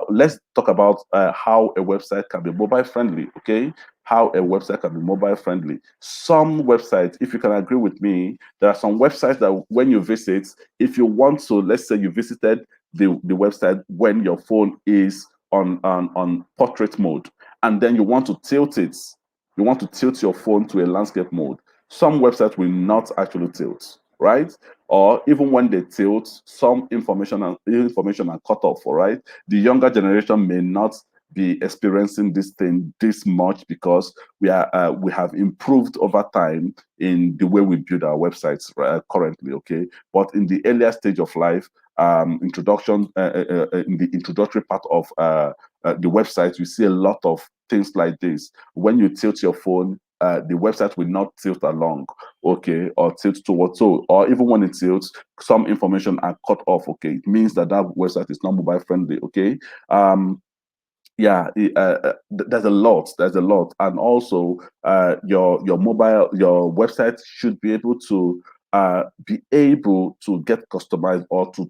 Let's talk about how a website can be mobile friendly, okay? How a website can be mobile friendly. Some websites, if you can agree with me, there are some websites that when you visit, if you want to, let's say you visited the website when your phone is on portrait mode, and then you want to tilt it, you want to tilt your phone to a landscape mode. Some websites will not actually tilt, right? Or even when they tilt, some information are cut off. All right, the younger generation may not be experiencing this thing this much because we have improved over time in the way we build our websites currently. Okay, but in the earlier stage of life, introduction in the introductory part of the website, you see a lot of things like this. When you tilt your phone, the website will not tilt along, okay, or tilt towards, so, or even when it tilts, some information are cut off, okay. It means that that website is not mobile friendly, okay. Yeah, there's a lot, and also your website should be able to get customized, or to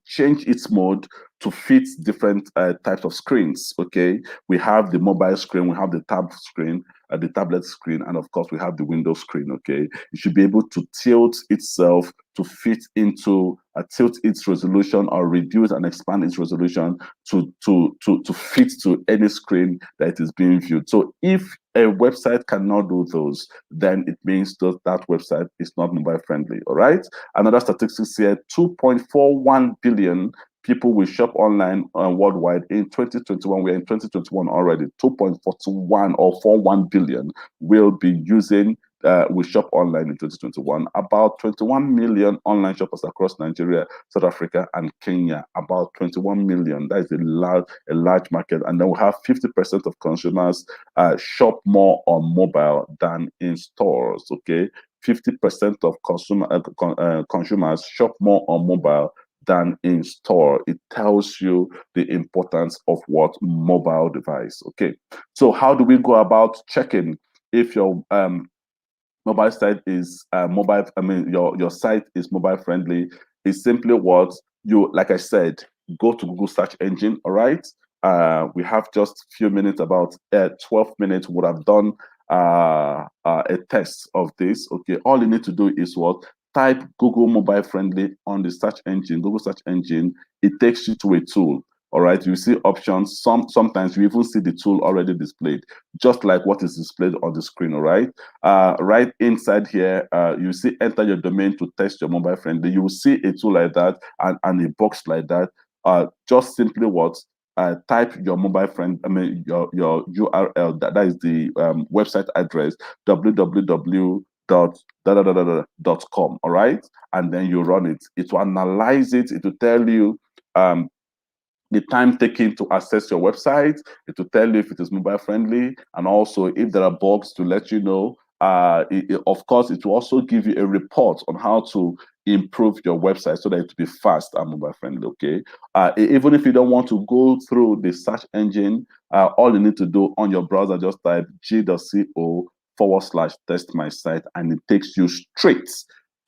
change its mode to fit different types of screens. Okay, we have the mobile screen, we have the tab screen, the tablet screen, and of course we have the Windows screen. Okay, it should be able to tilt itself to fit into tilt its resolution, or reduce and expand its resolution to fit to any screen that is being viewed. So if a website cannot do those, then it means that website is not mobile friendly. All right. Another statistics here: 2.41 billion people will shop online worldwide in 2021. We're in 2021 already. 2.41 or 41 billion will be using we shop online in 2021. About 21 million online shoppers across Nigeria, South Africa, and Kenya. About 21 million. That is a large market. And then we have 50% of consumers shop more on mobile than in stores. Okay, 50% of consumers shop more on mobile than in store. It tells you the importance of what mobile device. Okay, so how do we go about checking if your mobile site is your site is mobile friendly? Is simply what you, like I said, go to Google search engine. All right, we have just a few minutes, about 12 minutes would have done a test of this. Okay, all you need to do is what? Type Google mobile friendly on the search engine, Google search engine. It takes you to a tool. All right, you see options. Sometimes you even see the tool already displayed, just like what is displayed on the screen. All right, right inside here, you see enter your domain to test your mobile friendly. You will see a tool like that, and a box like that. Just simply what? Type your mobile friend, your URL. That is the website address, www.com. All right, and then you run it. It will analyze it. It will tell you the time taken to access your website. It will tell you if it is mobile friendly, and also if there are bugs to let you know. Of course, it will also give you a report on how to improve your website so that it will be fast and mobile friendly. Okay, even if you don't want to go through the search engine, all you need to do on your browser, just type g.co/test my site, and it takes you straight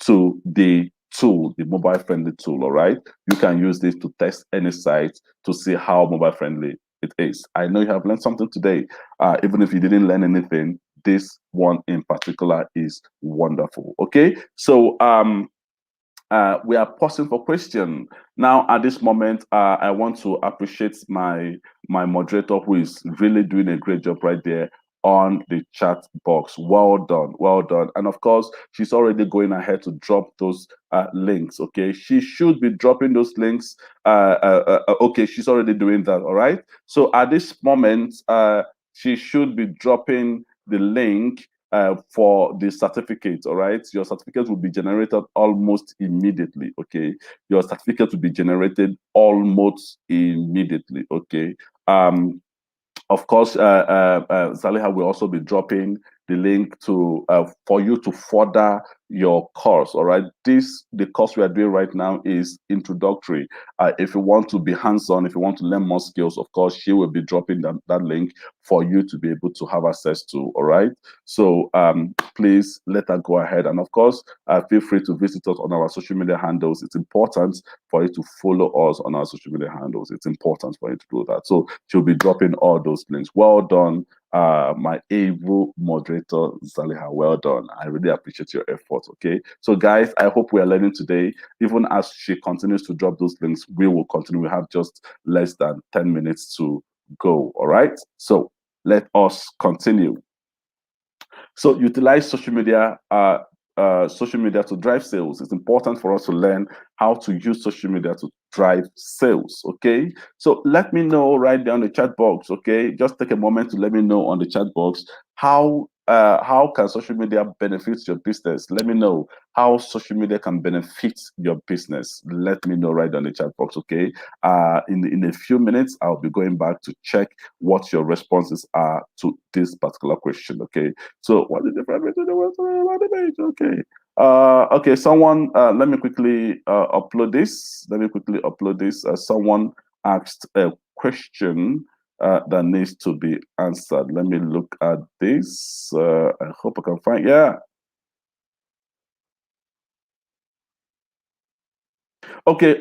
to the tool, the mobile friendly tool. All right, you can use this to test any site to see how mobile friendly it is. I know you have learned something today. Even if you didn't learn anything, this one in particular is wonderful. Okay, so we are pausing for question now. At this moment, I want to appreciate my moderator, who is really doing a great job right there on the chat box. Well done, well done. And of course, she's already going ahead to drop those links. Okay, she should be dropping those links. Okay, she's already doing that. All right. So at this moment, she should be dropping the link for the certificate. All right, your certificate will be generated almost immediately. Okay, your certificate will be generated almost immediately. Okay. Of course, Saliha will also be dropping the link to for you to further your course. All right, the course we are doing right now is introductory. If you want to be hands-on, if you want to learn more skills, of course, she will be dropping that link for you to be able to have access to. All right, so please let her go ahead, and of course, feel free to visit us on our social media handles. It's important for you to follow us on our social media handles. It's important for you to do that. So she'll be dropping all those links. Well done, my able moderator Zaliha. Well done. I really appreciate your efforts. Okay, so guys, I hope we are learning today. Even as she continues to drop those links, we will continue. We have just less than 10 minutes to go. All right, so let us continue. So utilize social media to drive sales. It's important for us to learn how to use social media to drive sales. Okay, so let me know right there on the chat box. Okay, just take a moment to let me know on the chat box how can social media benefit your business. Let me know how social media can benefit your business. Let me know right on the chat box. Okay, in a few minutes I'll be going back to check what your responses are to this particular question. Okay, so what is the difference between the words and the page? Okay. Okay, someone, let me quickly upload this. Let me quickly upload this. Someone asked a question that needs to be answered. Let me look at this. I hope I can find, yeah. Okay.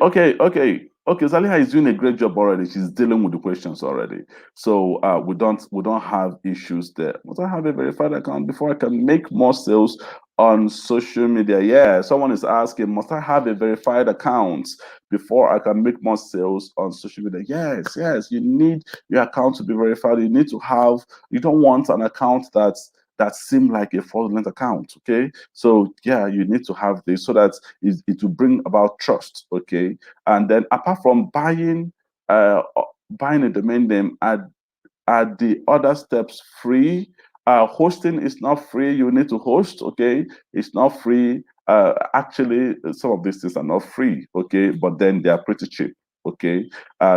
Zaliha is doing a great job already. She's dealing with the questions already. So we don't have issues there. Must I have a verified account before I can make more sales on social media? Yeah, someone is asking, must I have a verified account before I can make more sales on social media? Yes. You need your account to be verified. You don't want an account that seem like a fraudulent account. Okay, so yeah, you need to have this so that it will bring about trust. Okay, and then apart from buying a domain name, are the other steps free? Hosting is not free. You need to host. Okay, it's not free. Actually, some of these things are not free. Okay, but then they are pretty cheap. Okay,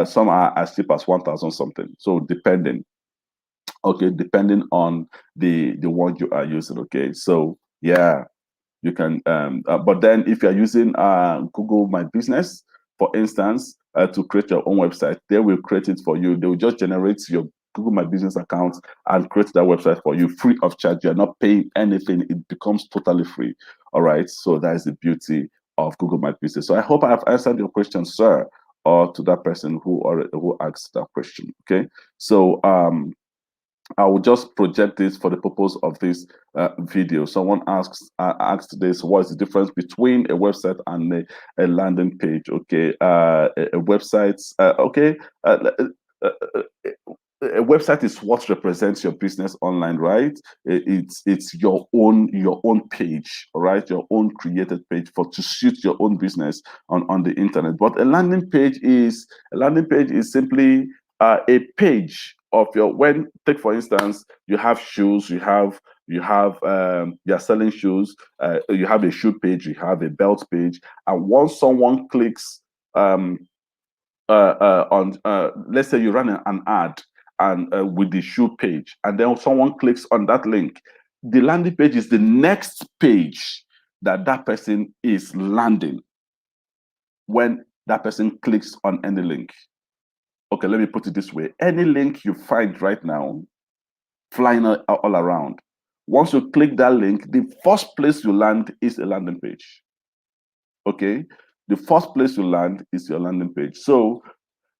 some are as cheap as 1,000 something. So depending. Okay, depending on the one you are using. Okay, so yeah, you can but then if you're using Google My Business, for instance, to create your own website, they will create it for you. They will just generate your Google My Business account and create that website for you free of charge. You're not paying anything. It becomes totally free. All right, so that is the beauty of Google My Business. So I hope I have answered your question, sir, or to that person who asked that question. Okay, so I will just project this for the purpose of this video. Someone asked this: what is the difference between a website and a landing page? Okay, a website. Okay, a website is what represents your business online, right? It's your own page, all right? Your own created page for to suit your own business on the internet. But a landing page is simply a page of your when take for instance you have shoes, you're selling shoes, you have a shoe page, you have a belt page, and once someone clicks on let's say you run an ad and with the shoe page, and then someone clicks on that link, the landing page is the next page that person is landing when that person clicks on any link. Okay, let me put it this way: any link you find right now flying all around, once you click that link, the first place you land is a landing page. Okay, the first place you land is your landing page. So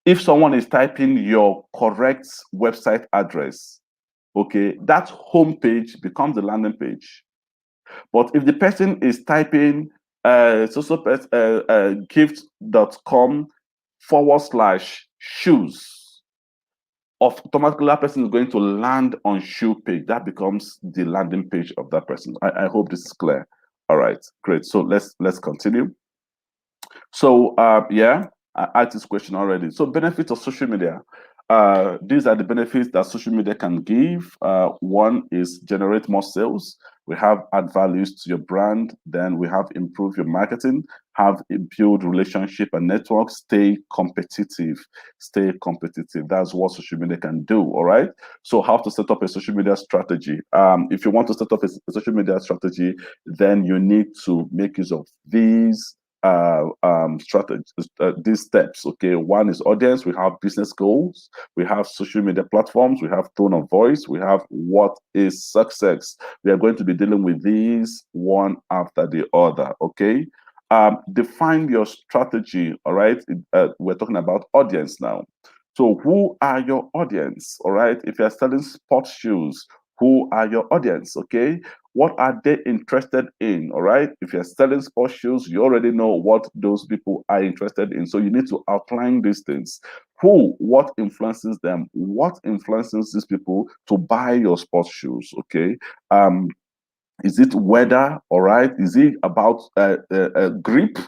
if someone is typing your correct website address, okay, that home page becomes the landing page. But if the person is typing gift.com/shoes, automatically that person is going to land on shoe page. That becomes the landing page of that person. I hope this is clear. All right, great. So let's continue. So yeah, I asked this question already. So benefits of social media. These are the benefits that social media can give. One is generate more sales. We have add values to your brand. Then we have improve your marketing, have build relationship and network, stay competitive. Stay competitive. That's what social media can do. All right. So how to set up a social media strategy? If you want to set up a social media strategy, then you need to make use of these strategies, these steps. Okay, one is audience. We have business goals. We have social media platforms. We have tone of voice. We have what is success. We are going to be dealing with these one after the other. Okay. Define your strategy. All right. We're talking about audience now. So, who are your audience? All right. If you're selling sports shoes, who are your audience? Okay. What are they interested in? All right. If you're selling sports shoes, you already know what those people are interested in. So you need to outline these things. Who, what influences them? What influences these people to buy your sports shoes? Okay. Is it weather? All right. Is it about grip?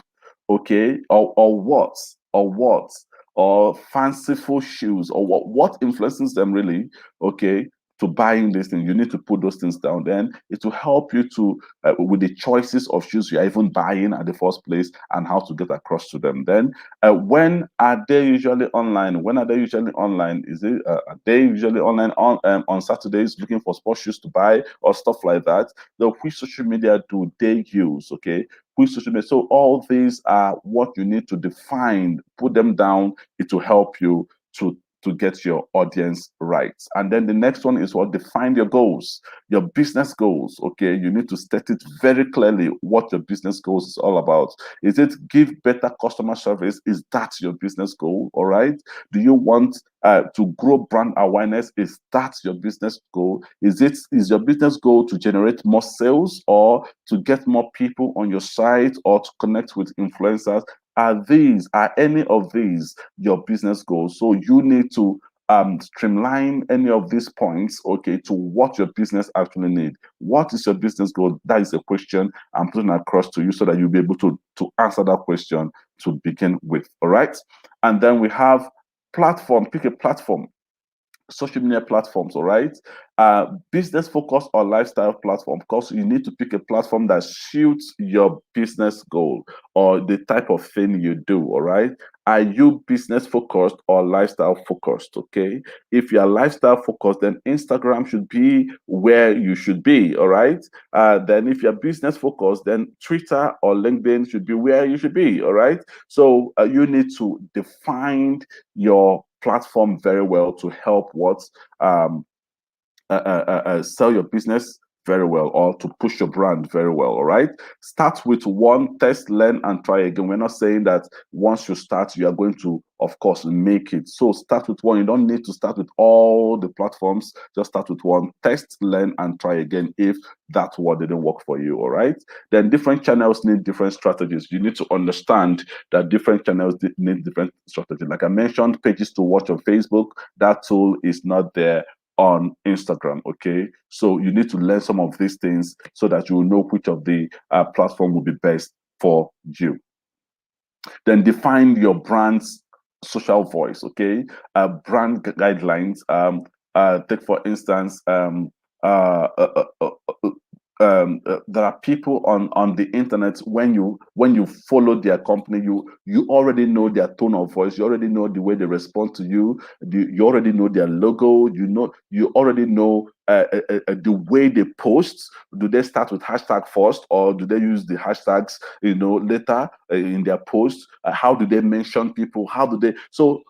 Okay. Or what? Or what? Or fanciful shoes? Or what influences them really? Okay. To buying this thing, you need to put those things down. Then it will help you to with the choices of shoes you're even buying at the first place and how to get across to them. Then when are they usually online? When are they usually online? Is it are they usually online on Saturdays looking for sports shoes to buy or stuff like that? The which social media do they use? Okay, which social media? So all these are what you need to define. Put them down. It will help you to get your audience right. And then the next one is what define your goals, your business goals. Okay, you need to state it very clearly what your business goals is all about. Is it give better customer service? Is that your business goal? All right. Do you want to grow brand awareness? Is that your business goal? Is your business goal to generate more sales or to get more people on your site or to connect with influencers? Are any of these your business goals? So you need to streamline any of these points, okay, to what your business actually need. What is your business goal? That is a question I'm putting across to you so that you'll be able to answer that question to begin with. All right. And then we have platform. Pick a platform. Social media platforms, all right? Business focus or lifestyle platform. Of course, you need to pick a platform that suits your business goal or the type of thing you do, all right? Are you business focused or lifestyle focused? Okay. If you're lifestyle focused, then Instagram should be where you should be, all right? Then if you're business focused, then Twitter or LinkedIn should be where you should be, all right? So you need to define your platform very well to help sell your business very well or to push your brand very well. All right. Start with one, test, learn, and try again. We're not saying that once you start, you are going to, of course, make it. So start with one. You don't need to start with all the platforms. Just start with one, test, learn, and try again if that one didn't work for you. All right. Then different channels need different strategies. You need to understand that different channels need different strategies. Like I mentioned, pages to watch on Facebook, that tool is not there on Instagram. Okay, so you need to learn some of these things so that you will know which of the platform will be best for you. Then define your brand's social voice. Okay, guidelines. Take for instance, there are people on the internet. When you follow their company, you already know their tone of voice. You already know the way they respond to you. You already know their logo. You already know the way they post. Do they start with hashtag first, or do they use the hashtags later in their posts? How do they mention people? How do they so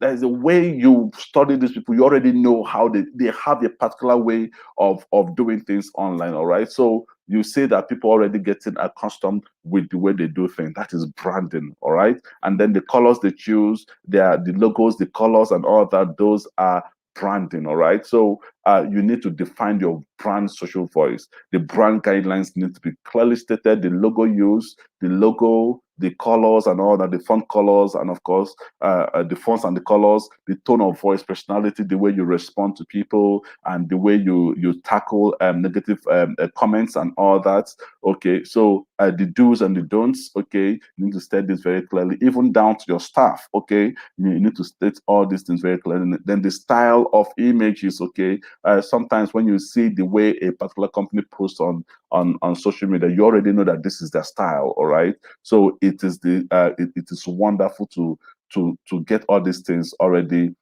there's a way you study these people. You already know how they have a particular way of doing things online. All right, so you see that people already getting accustomed with the way they do things. That is branding. All right, and then the colors they choose, the logos, the colors, and all that. Those are branding. All right, so you need to define your brand social voice. The brand guidelines need to be clearly stated. The logo used, the logo, the colors and all that, the font colors, and of course, the fonts and the colors, the tone of voice, personality, the way you respond to people, and the way you tackle negative comments and all that. Okay, so the do's and the don'ts. Okay, you need to state this very clearly, even down to your staff. Okay, you need to state all these things very clearly. And then the style of images. Okay, sometimes when you see the way a particular company posts on social media, you already know that this is their style. All right, so it is it is wonderful to get all these things already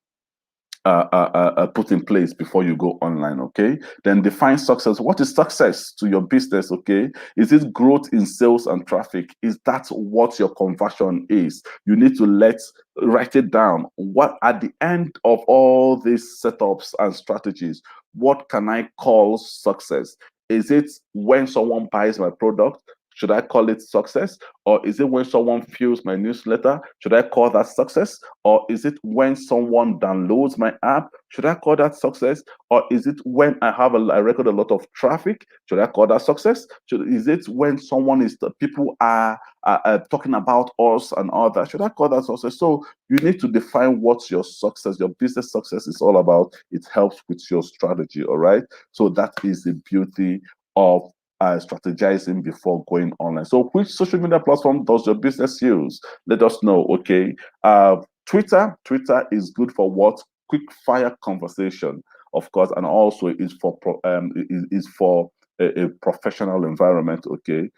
put in place before you go online. Okay, then define success. What is success to your business? Okay, is it growth in sales and traffic? Is that what your conversion is? You need to write it down. What, at the end of all these setups and strategies, what can I call success? Is it when someone buys my product? Should I call it success? Or is it when someone fills my newsletter? Should I call that success? Or is it when someone downloads my app? Should I call that success? Or is it when I record a lot of traffic? Should I call that success? Is it when people are talking about us and all that? Should I call that success? So you need to define what your success, your business success is all about. It helps with your strategy, all right? So that is the beauty of strategizing before going online. So which social media platform does your business use? Let us know. Okay, Twitter is good for what? Quick fire conversation, of course, and also is for a professional environment. Okay,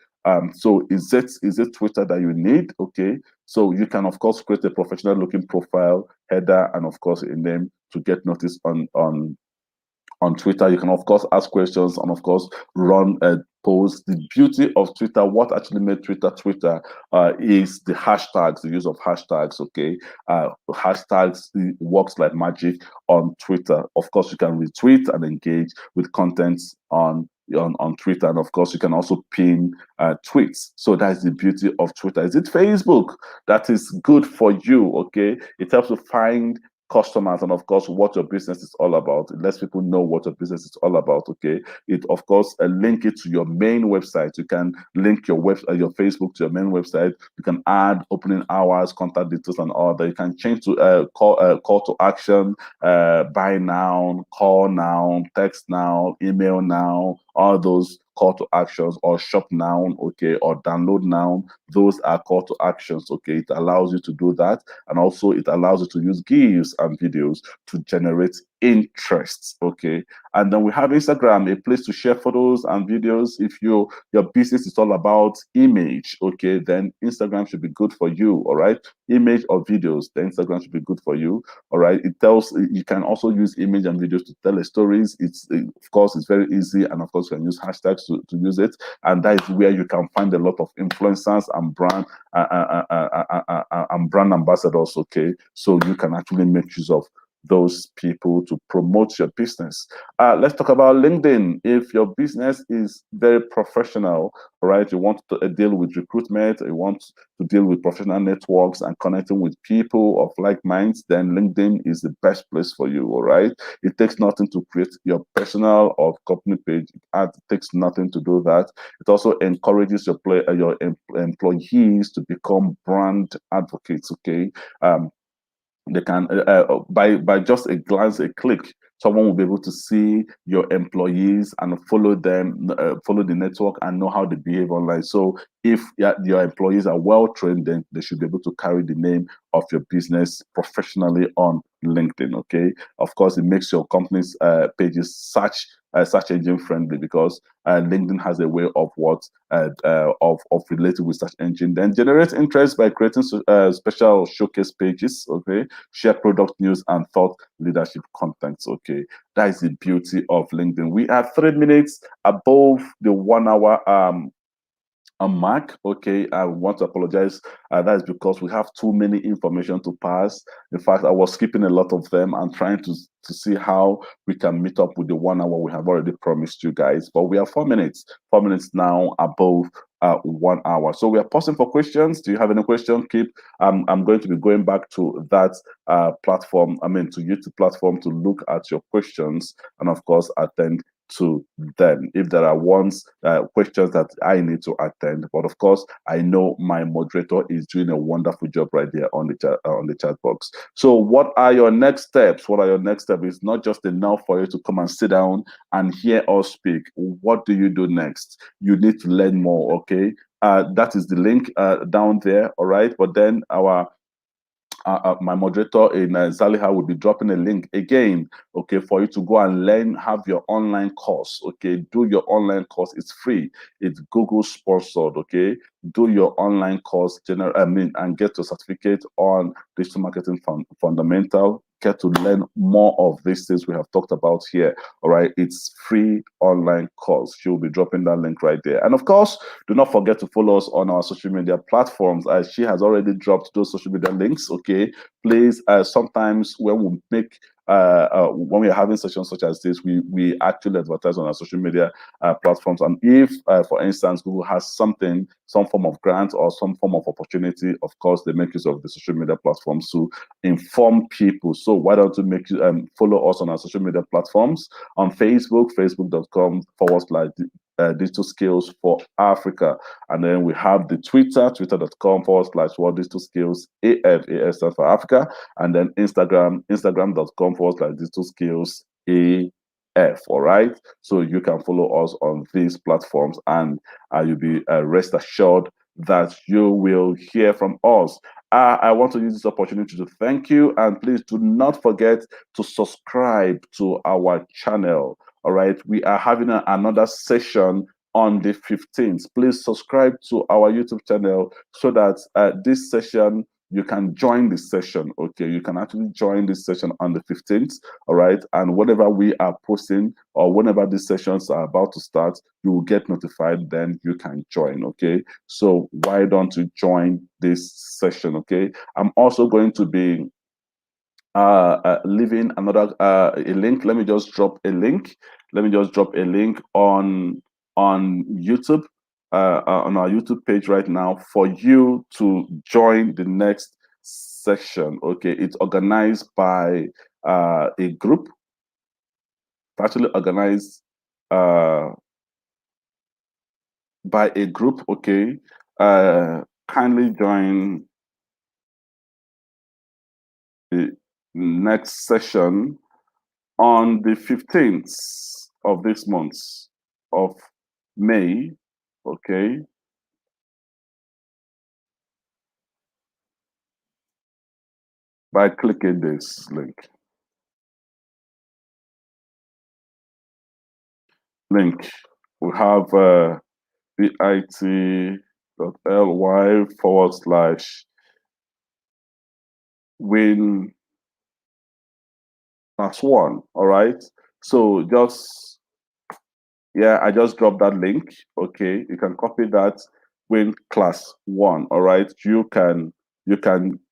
so is it Twitter that you need? Okay, so you can of course create a professional looking profile, header, and of course a name to get noticed on Twitter. You can of course ask questions and of course run posts. The beauty of Twitter, what actually made Twitter is the hashtags, the use of hashtags. Okay, hashtags works like magic on Twitter. Of course, you can retweet and engage with contents on Twitter, and of course you can also pin tweets. So that's the beauty of Twitter. Is it Facebook that is good for you? Okay, it helps you find customers and of course what your business is all about. It lets people know what your business is all about. Okay, it of course link it to your main website. You can link your Facebook to your main website. You can add opening hours, contact details, and all that. You can change to call to action, buy now, call now, text now, email now, all those call to actions, or shop now, okay, or download now. Those are call to actions. Okay, it allows you to do that, and also it allows you to use GIFs and videos to generate interest. Okay, and then we have Instagram, a place to share photos and videos. If your business is all about image, okay, then Instagram should be good for you. All right, image or videos, then Instagram should be good for you. All right, you can also use image and videos to tell stories. Of course it's very easy, and of course you can use hashtags to use it, and that is where you can find a lot of influencers and brand ambassadors. Okay, so you can actually make use of those people to promote your business. Let's talk about LinkedIn. If your business is very professional, right, you want to deal with recruitment, you want to deal with professional networks and connecting with people of like minds, then LinkedIn is the best place for you. All right, it takes nothing to create your personal or company page. It takes nothing to do that. It also encourages your employees to become brand advocates. Okay, they can by just a glance, a click, someone will be able to see your employees and follow them, follow the network, and know how they behave online. So if your employees are well trained, then they should be able to carry the name of your business professionally on LinkedIn. Okay, of course it makes your company's pages search engine friendly, because LinkedIn has a way of relating with search engine. Then generate interest by creating special showcase pages. Okay, share product news and thought leadership contents. Okay, that is the beauty of LinkedIn. We are 3 minutes above the 1 hour mark. Okay, I want to apologize. That is because we have too many information to pass. In fact, I was skipping a lot of them and trying to see how we can meet up with the 1 hour we have already promised you guys. But we are 4 minutes now above 1 hour. So we are pausing for questions. Do you have any question? I'm going to be going back to that platform. I mean, to YouTube platform to look at your questions and of course attend to them if there are questions that I need to attend. But of course, I know my moderator is doing a wonderful job right there on the chat box. So what are your next steps? What are your next steps? It's not just enough for you to come and sit down and hear us speak. What do you do next? You need to learn more, okay? That is the link down there, all right? But then my moderator in Zaliha will be dropping a link again, okay, for you to go and learn, have your online course, okay? Do your online course. It's free. It's Google sponsored, okay? Do your online course, and get your certificate on digital marketing fundamental. Get to learn more of these things we have talked about here, all right? It's free online course. She'll be dropping that link right there. And of course, do not forget to follow us on our social media platforms. As she has already dropped those social media links, okay? Please, sometimes when we make when we are having sessions such as this, we actually advertise on our social media platforms. And if, for instance, Google has some form of grant or some form of opportunity, of course, they make use of the social media platforms to inform people. So why don't you follow us on our social media platforms on Facebook, facebook.com/Digital Skills for Africa. And then we have the Twitter, twitter.com/World Digital Skills AF stands for Africa. And then instagram.com/Digital Skills AF. All right. So you can follow us on these platforms, and you'll be rest assured that you will hear from us. I want to use this opportunity to thank you, and please do not forget to subscribe to our channel. All right, we are having another session on the 15th. Please subscribe to our YouTube channel so that this session, you can join this session, okay? You can actually join this session on the 15th, all right? And whenever we are posting or whenever these sessions are about to start, you will get notified, then you can join, okay? So why don't you join this session, okay? I'm also going to be leaving another a link. Let me just drop a link. Let me just drop a link on YouTube, on our YouTube page right now for you to join the next section. Okay, it's organized by a group. Actually organized by a group. Okay, kindly join the next session on the 15th of this month of May, okay? By clicking this link. We have bit.ly/win +1, all right? So just, yeah, I just dropped that link, okay? You can copy that, win class 1, all right? You can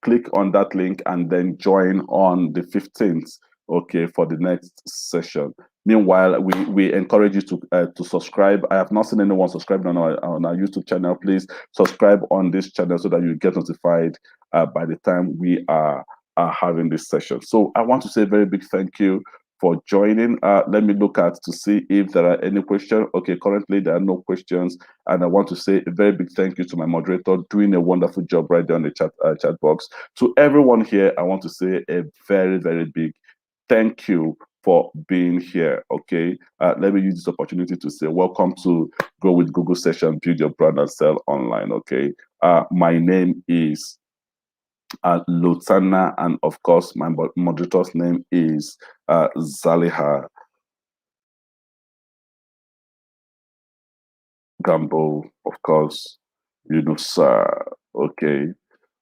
click on that link and then join on the 15th, okay, for the next session. Meanwhile, we encourage you to subscribe. I have not seen anyone subscribe on our YouTube channel. Please subscribe on this channel so that you get notified by the time we are having this session. So I want to say a very big thank you for joining. Let me look at to see if there are any questions. Okay, currently there are no questions, and I want to say a very big thank you to my moderator doing a wonderful job right there on the chat box. To everyone here, I want to say a very, very big thank you for being here. Okay, let me use this opportunity to say welcome to Grow with Google session, build your brand and sell online. Okay, my name is Lutana, and of course my moderator's name is Zaliha Gambo, of course, sir. Okay,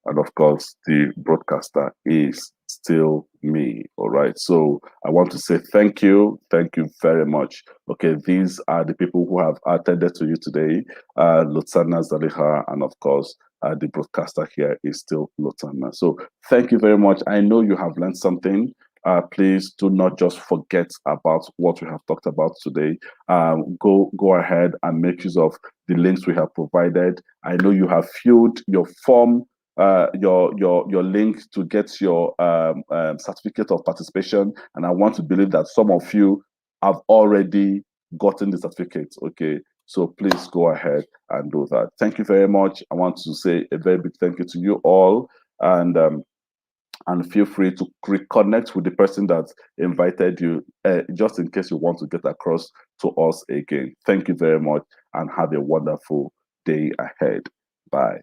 and of course the broadcaster is still me. All right, so I want to say thank you very much. Okay, these are the people who have attended to you today, Lutana, Zaliha, and of course the broadcaster here is still Lutana. So thank you very much. I know you have learned something. Please do not just forget about what we have talked about today. Go ahead and make use of the links we have provided. I know you have filled your form, your link to get your certificate of participation, and I want to believe that some of you have already gotten the certificate. Okay, so please go ahead and do that. Thank you very much. I want to say a very big thank you to you all, and feel free to reconnect with the person that invited you, just in case you want to get across to us again. Thank you very much, and have a wonderful day ahead. Bye.